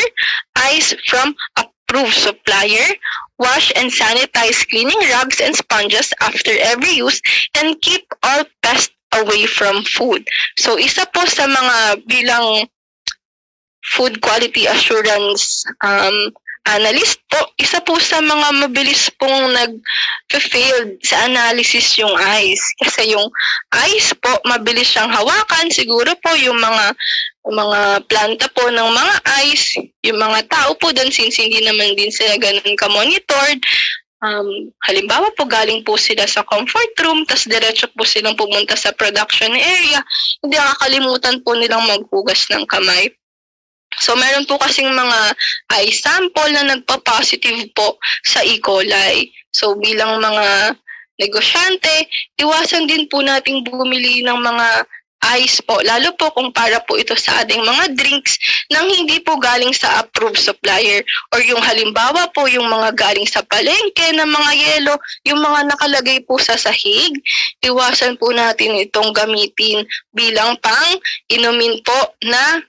ice from approved supplier, wash and sanitize cleaning rags and sponges after every use, and keep all pests away from food. So isa po sa mga bilang food quality assurance analyst po, isa po sa mga mabilis pong nag-failed sa analysis yung ice. Kasi yung ice po, mabilis siyang hawakan. Siguro po yung mga planta po ng mga ice, yung mga tao po doon, since hindi naman din sila ganun ka-monitored. Halimbawa po, galing po sila sa comfort room, tas diretso po silang pumunta sa production area. Hindi nakakalimutan po nilang maghugas ng kamay. So, meron po kasing mga ice sample na nagpa-positive po sa E. coli. So, bilang mga negosyante, iwasan din po nating bumili ng mga ice po, lalo po kung para po ito sa ating mga drinks nang hindi po galing sa approved supplier. Or yung halimbawa po, yung mga galing sa palengke na mga yelo, yung mga nakalagay po sa sahig, iwasan po natin itong gamitin bilang pang inumin po na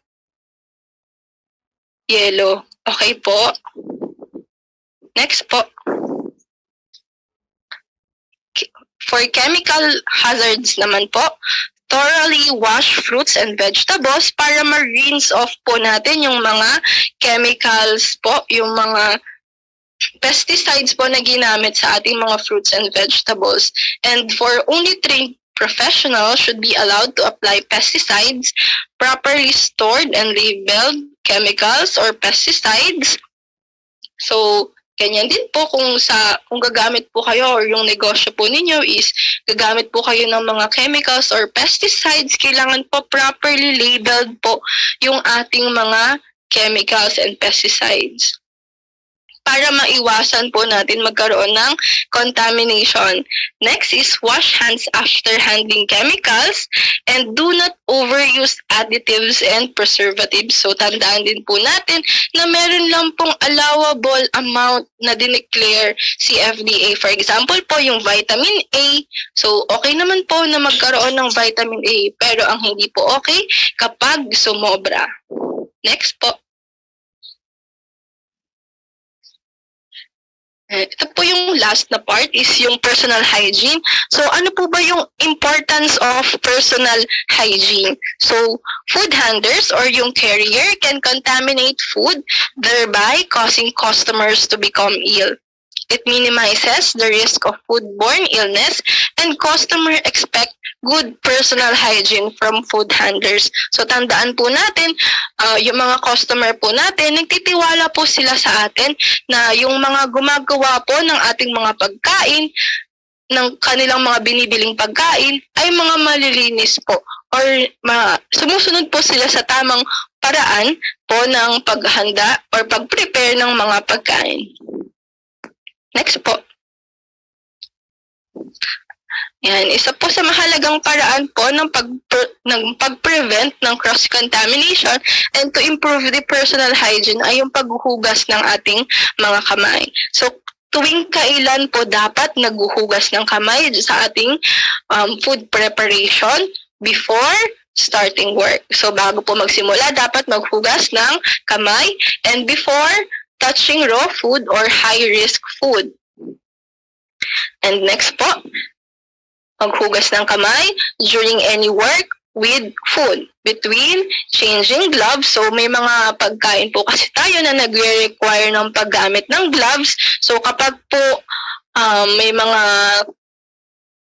yelo. Okay po. Next po. For chemical hazards naman po, thoroughly wash fruits and vegetables para ma-rinse off po natin yung mga chemicals po, yung mga pesticides po na ginamit sa ating mga fruits and vegetables. And for only trained professionals should be allowed to apply pesticides, properly stored and labeled chemicals or pesticides. So, ganyan din po kung gagamit po kayo or yung negosyo po ninyo is gagamit po kayo ng mga chemicals or pesticides, kailangan po properly labeled po yung ating mga chemicals and pesticides para maiwasan po natin magkaroon ng contamination. Next is wash hands after handling chemicals and do not overuse additives and preservatives. So tandaan din po natin na meron lang pong allowable amount na dineclare si FDA. For example po, yung vitamin A. So okay naman po na magkaroon ng vitamin A, pero ang hindi po okay kapag sumobra. Next po. Ito po yung last na part is yung personal hygiene. So ano po ba yung importance of personal hygiene? So food handlers or yung carrier can contaminate food, thereby causing customers to become ill. It minimizes the risk of foodborne illness, and customers expect good personal hygiene from food handlers. So tandaan po natin, yung mga customer po natin, nagtitiwala po sila sa atin na yung mga gumagawa po ng ating mga pagkain, ng kanilang mga binibiling pagkain, ay mga malilinis po or sumusunod po sila sa tamang paraan po ng paghanda or pag-prepare ng mga pagkain. Next po. Yan, isa po sa mahalagang paraan po ng pag-prevent ng cross-contamination and to improve the personal hygiene ay yung paghuhugas ng ating mga kamay. So, tuwing kailan po dapat naghuhugas ng kamay sa ating food preparation before starting work. So, bago po magsimula, dapat maghugas ng kamay and before touching raw food or high-risk food. And next po, maghugas ng kamay during any work with food. Between changing gloves, so may mga pagkain po kasi tayo na nagre-require ng paggamit ng gloves. So kapag po may mga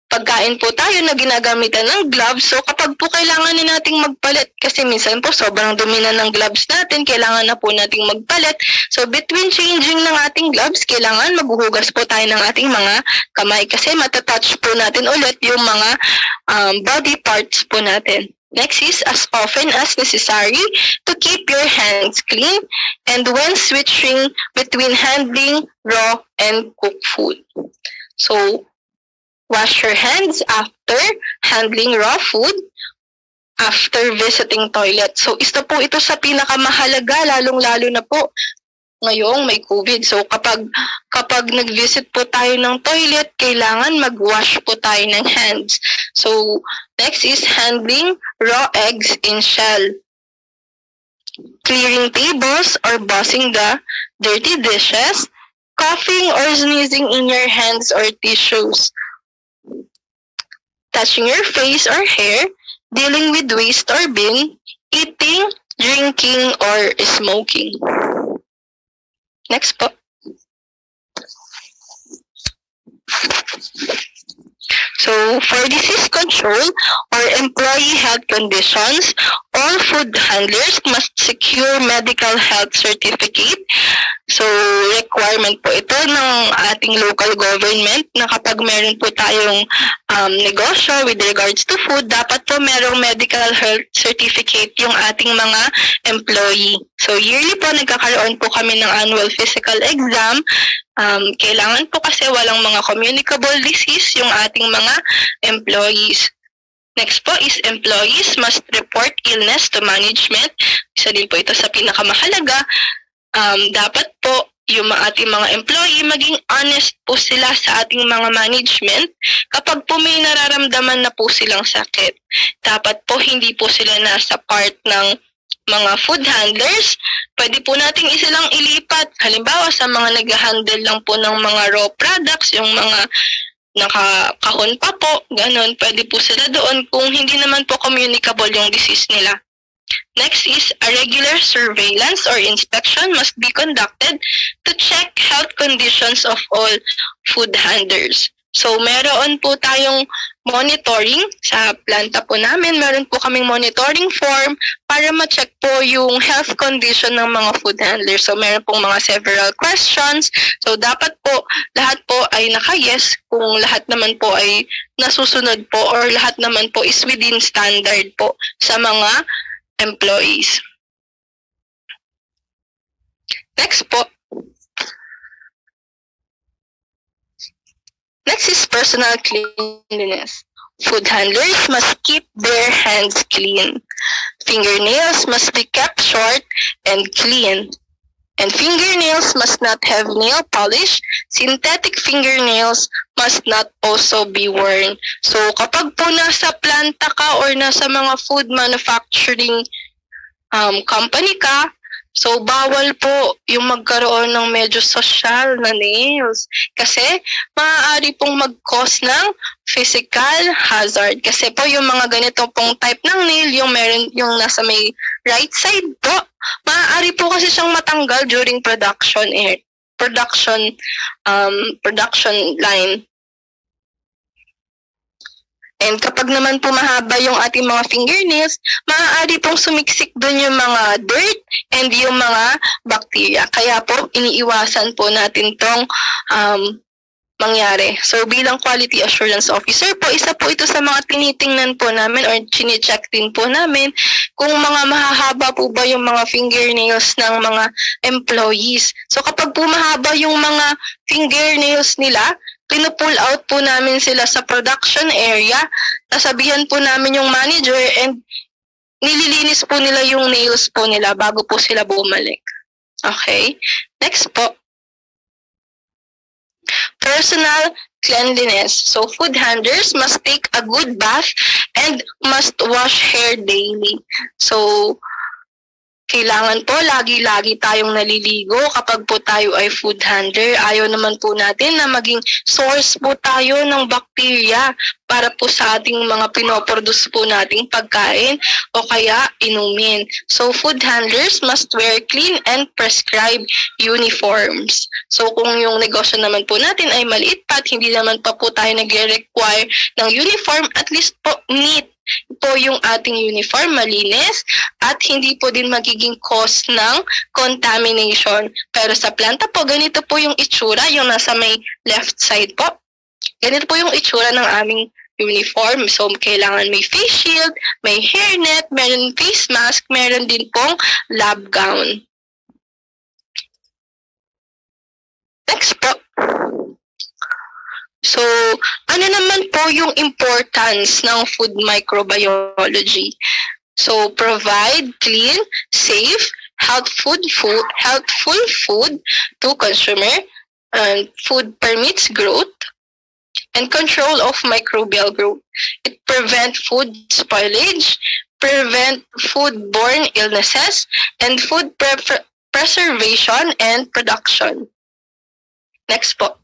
pagkain po tayo na ginagamitan ng gloves, so kapag po kailangan na nating magpalit, kasi minsan po sobrang dumi na ng gloves natin, kailangan na po nating magpalit. So between changing ng ating gloves, kailangan maghuhugas po tayo ng ating mga kamay kasi matatouch po natin ulit yung mga body parts po natin. Next is as often as necessary to keep your hands clean and when switching between handling raw and cooked food. So, wash your hands after handling raw food, after visiting toilet. So, isa po ito sa pinakamahalaga, lalong-lalo na po ngayong may COVID. So, kapag nag-visit po tayo ng toilet, kailangan mag-wash po tayo ng hands. So, next is handling raw eggs in shell. Clearing tables or bussing the dirty dishes, coughing or sneezing in your hands or tissues. Touching your face or hair, dealing with waste or bin, eating, drinking, or smoking. Next po. So, for disease control or employee health conditions, all food handlers must secure medical health certificate. So, requirement po ito ng ating local government na kapag meron po tayong negosyo with regards to food, dapat po merong medical health certificate yung ating mga employee. So, yearly po nagkakaroon po kami ng annual physical exam. Kailangan po kasi walang mga communicable disease yung ating mga employees. Next po is employees must report illness to management. Isa din po ito sa pinakamahalaga. Dapat po yung ating mga employee maging honest po sila sa ating mga management kapag po may nararamdaman na po silang sakit. Dapat po hindi po sila nasa part ng mga food handlers, pwede po nating isilang ilipat. Halimbawa, sa mga nag-handle lang po ng mga raw products, yung mga nakakahon pa po, ganun, pwede po sila doon kung hindi naman po communicable yung disease nila. Next is a regular surveillance or inspection must be conducted to check health conditions of all food handlers. So, meron po tayong monitoring sa planta po namin. Meron po kaming monitoring form para ma-check po yung health condition ng mga food handlers. So, meron pong mga several questions. So, dapat po, lahat po ay naka-yes kung lahat naman po ay nasusunod po or lahat naman po is within standard po sa mga employees. Next po. Next is personal cleanliness. Food handlers must keep their hands clean. Fingernails must be kept short and clean. And fingernails must not have nail polish. Synthetic fingernails must not also be worn. So kapag po nasa planta ka or nasa mga food manufacturing company ka, So, bawal po yung magkaroon ng medyo social na nails kasi maaari pong mag-cause ng physical hazard. Kasi po yung mga ganito pong type ng nail, yung meron yung nasa may right side po, maaari po kasi siyang matanggal during production line. And kapag naman po mahaba yung ating mga fingernails, maaari pong sumiksik dun yung mga dirt and yung mga bacteria. Kaya po, iniiwasan po natin tong mangyari. So bilang quality assurance officer po, isa po ito sa mga tinitingnan po namin or chine-check din po namin kung mga mahahaba po ba yung mga fingernails ng mga employees. So kapag po mahaba yung mga fingernails nila, pinu-pull out po namin sila sa production area, nasabihan po namin yung manager and nililinis po nila yung nails po nila bago po sila bumalik. Okay? Next po. Personal cleanliness. So food handlers must take a good bath and must wash hair daily. So kailangan po lagi-lagi tayong naliligo kapag po tayo ay food handler. Ayaw naman po natin na maging source po tayo ng bacteria para po sa ating mga pinoproduce po nating pagkain o kaya inumin. So food handlers must wear clean and prescribed uniforms. So kung yung negosyo naman po natin ay maliit pa at hindi naman pa po tayo nag-require ng uniform, at least po neat po yung ating uniform, malinis, at hindi po din magiging cause ng contamination. Pero sa planta po, ganito po yung itsura, yung nasa may left side po. Ganito po yung itsura ng aming uniform. So, kailangan may face shield, may hairnet, meron face mask, meron din pong lab gown. Next po. So, ano naman po yung importance ng food microbiology? So, provide clean, safe, healthful food to consumer, and food permits growth and control of microbial growth. It prevents food spoilage, prevent foodborne illnesses, and food preservation and production. Next po.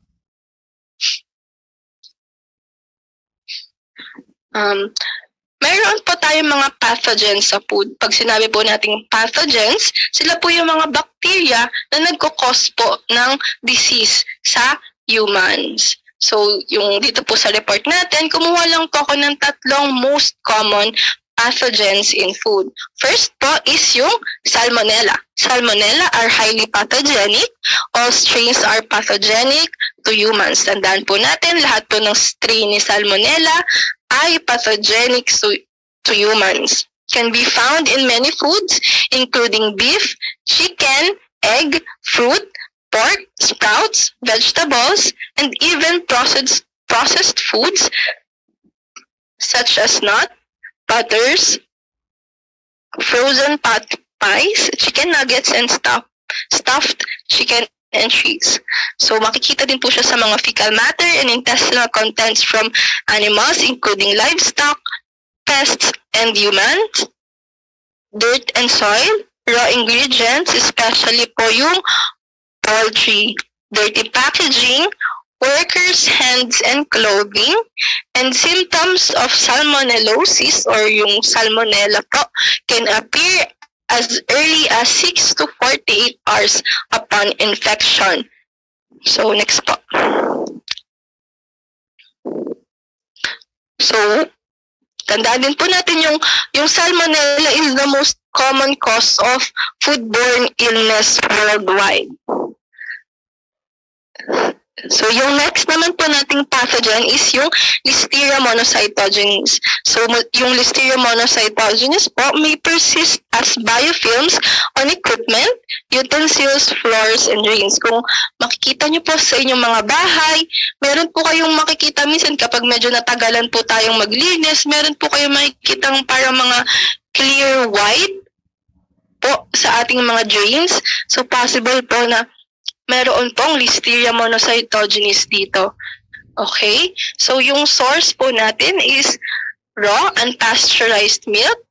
Mayroon po tayong mga pathogens sa food. Pag sinabi po nating pathogens, sila po yung mga bacteria na nagkukos po ng disease sa humans. So, yung dito po sa report natin, kumuha lang po ako ng 3 most common pathogens in food. First po is yung Salmonella. Salmonella are highly pathogenic. All strains are pathogenic to humans. Tandaan po natin, lahat po ng strain ni Salmonella ay pathogenic to humans. Can be found in many foods, including beef, chicken, egg, fruit, pork, sprouts, vegetables, and even processed foods such as nuts, butters, frozen pot pies, chicken nuggets, and stuffed chicken and cheese. So makikita din po siya sa mga fecal matter and intestinal contents from animals including livestock, pests, and humans, dirt and soil, raw ingredients, especially po yung poultry, dirty packaging, workers' hands and clothing, and symptoms of salmonellosis or yung salmonella po can appear as early as 6 to 48 hours upon infection. So, next po. So, tandaan din po natin yung salmonella is the most common cause of foodborne illness worldwide. So, yung next naman po nating pathogen is yung Listeria monocytogenes. So, yung Listeria monocytogenes po may persist as biofilms on equipment, utensils, floors, and drains. Kung makikita nyo po sa inyong mga bahay, meron po kayong makikita minsan kapag medyo natagalan po tayong maglinis, meron po kayong makikitang parang mga clear white po sa ating mga drains. So, possible po na meron pong Listeria monocytogenes dito. Okay? So, yung source po natin is raw unpasteurized milk,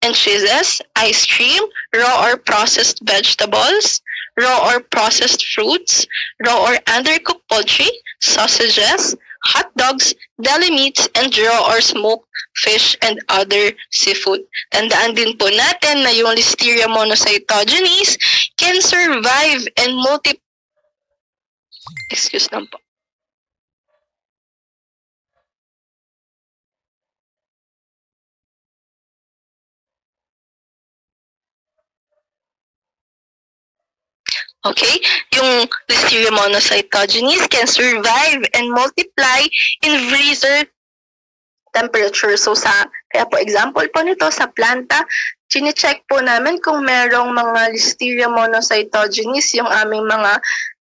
and cheeses, ice cream, raw or processed vegetables, raw or processed fruits, raw or undercooked poultry, sausages, hot dogs, deli meats, and raw or smoked fish and other seafood. Tandaan din po natin na yung Listeria monocytogenes can survive and excuse lang po. Okay? Yung Listeria monocytogenes can survive and multiply in freezer temperature. So kaya po example po nito sa planta, chine-check po namin kung merong mga Listeria monocytogenes yung aming mga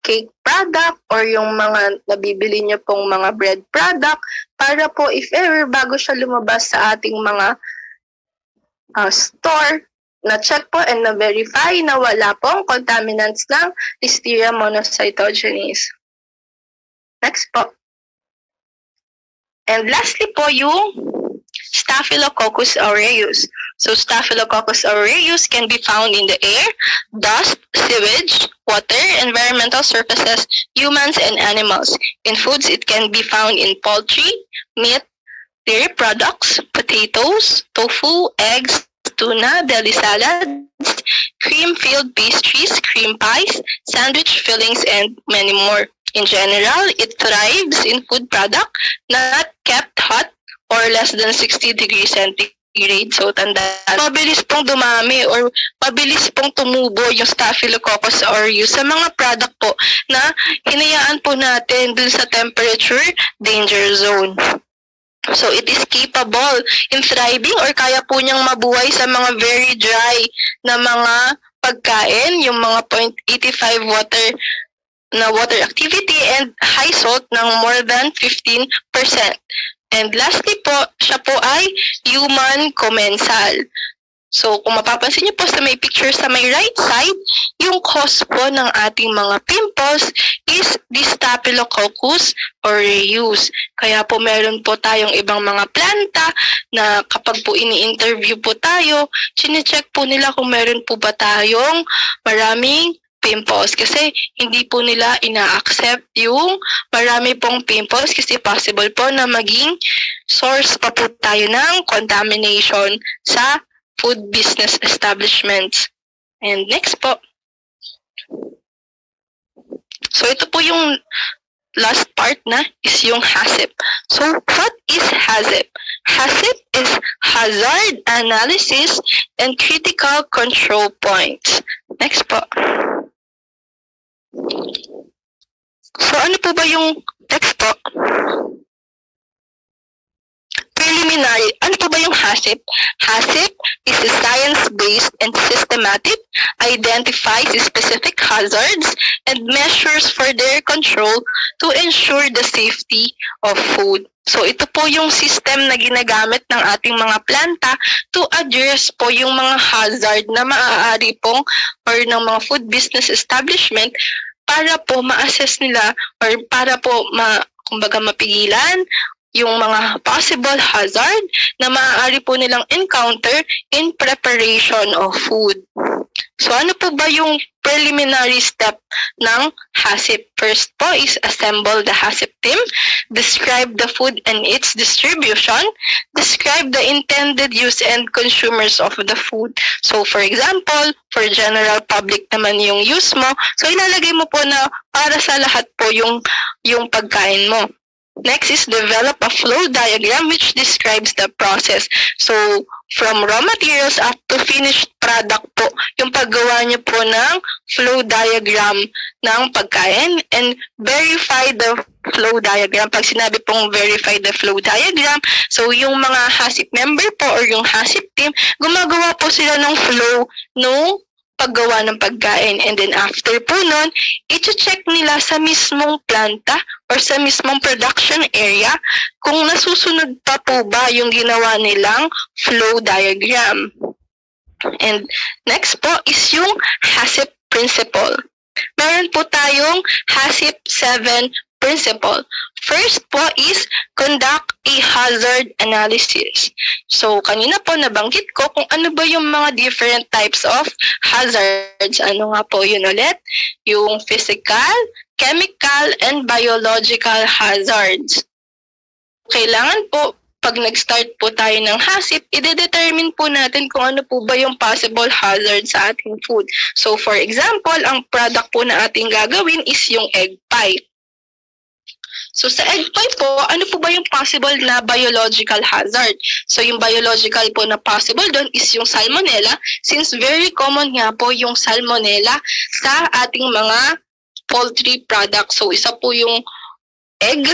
cake product or yung mga nabibili nyo pong mga bread product para po if ever bago siya lumabas sa ating mga store, na-check po and na-verify na wala pong contaminants ng Listeria monocytogenes. Next po. And lastly po yung Staphylococcus aureus. So Staphylococcus aureus can be found in the air, dust, sewage, water, environmental surfaces, humans, and animals. In foods, it can be found in poultry, meat, dairy products, potatoes, tofu, eggs, tuna, deli salads, cream-filled pastries, cream pies, sandwich fillings, and many more. In general, it thrives in food product not kept hot or less than 60 degrees centigrade. So, tandaan, mabilis pong dumami or mabilis pong tumubo yung Staphylococcus aureus sa mga product po na hinayaan po natin dun sa temperature danger zone. So, it is capable in thriving or kaya po niyang mabuhay sa mga very dry na mga pagkain, yung mga 0.85 water activity and high salt ng more than 15%. And lastly po, siya po ay human commensal. So, kung mapapansin niyo po sa may picture sa may right side, yung cause po ng ating mga pimples is the Staphylococcus aureus. Kaya po meron po tayong ibang mga planta na kapag po ini-interview po tayo, chine-check po nila kung meron po ba tayong maraming pimples kasi hindi po nila ina-accept yung marami pong pimples kasi possible po na maging source pa po tayo ng contamination sa food business establishments. And next po. So ito po yung last part na is yung HACCP. So what is HACCP? HACCP is Hazard Analysis and Critical Control Points. Next po. So ano po ba yung next po? Preliminary. Ano po ba yung HACCP? HACCP is a science-based and systematic, identifies specific hazards and measures for their control to ensure the safety of food. So ito po yung system na ginagamit ng ating mga planta to address po yung mga hazard na maaari pong or ng mga food business establishment para po ma-assess nila or para po kumbaga mapigilan yung mga possible hazard na maaari po nilang encounter in preparation of food. So ano po ba yung preliminary step ng HACCP? First po is assemble the HACCP team, describe the food and its distribution, describe the intended use and consumers of the food. So for example, for general public naman yung use mo, so ilalagay mo po na para sa lahat po yung pagkain mo. Next is develop a flow diagram which describes the process. So, from raw materials up to finished product po, yung paggawa niyo po ng flow diagram ng pagkain and verify the flow diagram. Pag sinabi pong verify the flow diagram, so yung mga HACCP member po or yung HACCP team, gumagawa po sila ng flow nung paggawa ng pagkain. And then after po nun, i-check nila sa mismong planta or sa mismong production area kung nasusunod pa po ba yung ginawa nilang flow diagram. And next po is yung HACCP principle. Meron po tayong HACCP 7 principle. First po is conduct a hazard analysis. So, kanina po nabanggit ko kung ano ba yung mga different types of hazards. Ano nga po yun ulit? Yung physical, chemical, and biological hazards. Kailangan po, pag nag-start po tayo ng HACCP, i-determine po natin kung ano po ba yung possible hazard sa ating food. So, for example, ang product po na ating gagawin is yung egg pie. So, sa egg pie po, ano po ba yung possible na biological hazard? So, yung biological po na possible doon is yung salmonella, since very common nga po yung salmonella sa ating mga poultry products. So, isa po yung egg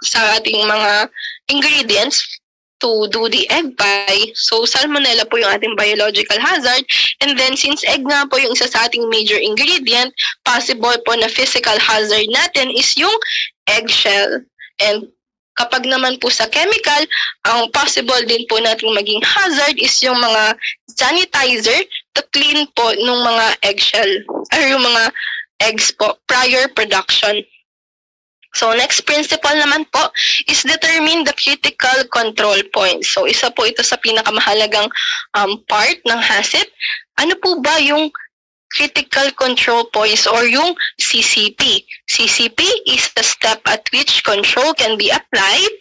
sa ating mga ingredients to do the egg pie. So, salmonella po yung ating biological hazard. And then, since egg nga po yung isa sa ating major ingredient, possible po na physical hazard natin is yung eggshell. And kapag naman po sa chemical, ang possible din po nating maging hazard is yung mga sanitizer to clean po ng mga eggshell or yung mga eggs po prior production. So, next principle naman po is determine the critical control points. So, isa po ito sa pinakamahalagang part ng HACCP. Ano po ba yung critical control points or yung CCP? CCP is the step at which control can be applied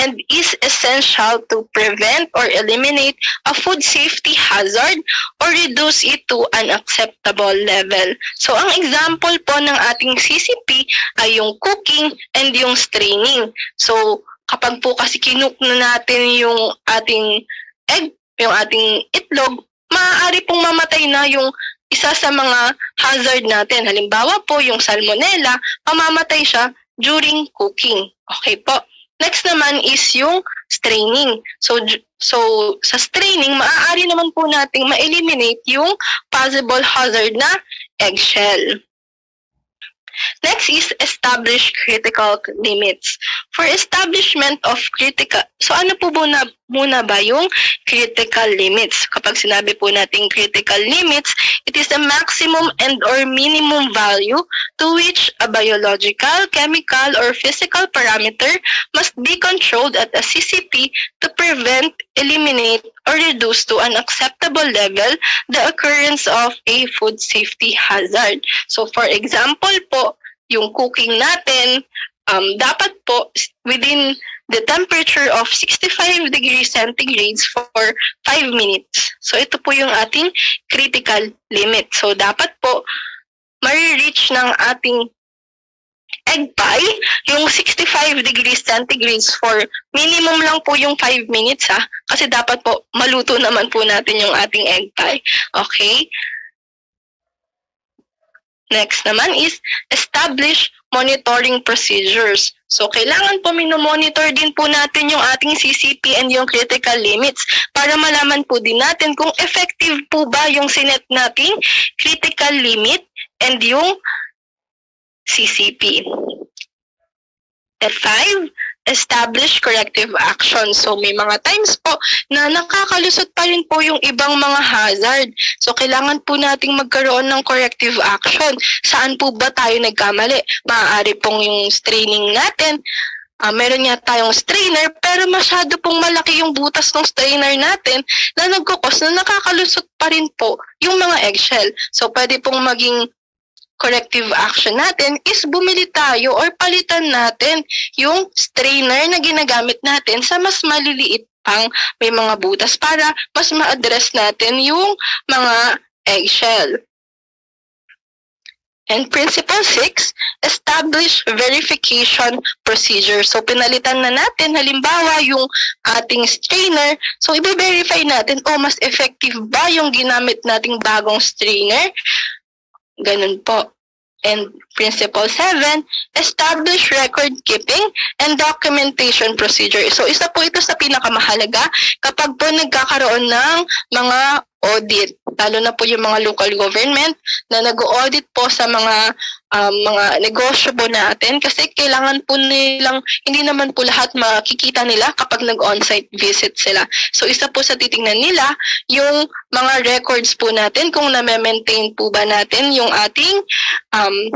and is essential to prevent or eliminate a food safety hazard or reduce it to an acceptable level. So, ang example po ng ating CCP ay yung cooking and yung straining. So, kapag po kasi kinook na natin yung ating egg, yung ating itlog, maaari pong mamatay na yung isa sa mga hazard natin. Halimbawa po, yung salmonella, mamamatay siya during cooking. Okay po. Next naman is yung straining. So sa straining, maaari naman po nating ma-eliminate yung possible hazard na eggshell. Next is establish critical limits. For establishment of critical, so ano po muna ba yung critical limits? Kapag sinabi po natin critical limits, it is the maximum and or minimum value to which a biological, chemical, or physical parameter must be controlled at a CCP to prevent, eliminate, or reduce to an acceptable level the occurrence of a food safety hazard. So for example po, yung cooking natin, dapat po within the temperature of 65 degrees centigrade for 5 minutes. So ito po yung ating critical limit. So dapat po ma-reach ng ating egg pie yung 65 degrees centigrade for minimum lang po yung 5 minutes kasi dapat po maluto naman po natin yung ating egg pie. Okay? Next naman is establish monitoring procedures. So, kailangan po minomonitor din po natin yung ating CCP and yung critical limits para malaman po din natin kung effective po ba yung sinet nating critical limit and yung CCP. At 5, establish corrective action. So, may mga times po na nakakalusot pa rin po yung ibang mga hazard. So, kailangan po nating magkaroon ng corrective action. Saan po ba tayo nagkamali? Maaari pong yung straining natin, meron nga tayong strainer, pero masyado pong malaki yung butas ng strainer natin na nagkukos na nakakalusot pa rin po yung mga eggshell. So, pwede pong maging corrective action natin is bumili tayo or palitan natin yung strainer na ginagamit natin sa mas maliliit pang may mga butas para mas ma-address natin yung mga eggshell. And principle 6, establish verification procedure. So, pinalitan na natin, halimbawa, yung ating strainer. So, i-verify natin, mas effective ba yung ginamit nating bagong strainer? Ganun po. And principle 7, establish record keeping and documentation procedure. So, isa po ito sa pinakamahalaga kapag po nagkakaroon ng mga audit. lalo na po yung mga local government na nag-audit po sa mga negosyo po natin kasi kailangan po nilang, hindi naman po lahat makikita nila kapag nag-on-site visit sila. So isa po sa titingnan nila yung mga records po natin kung na-maintain po ba natin yung ating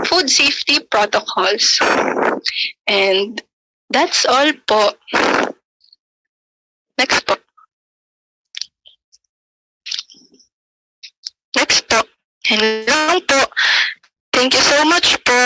food safety protocols. And that's all po. Next po. Next po. Yan lang po. Thank you so much po.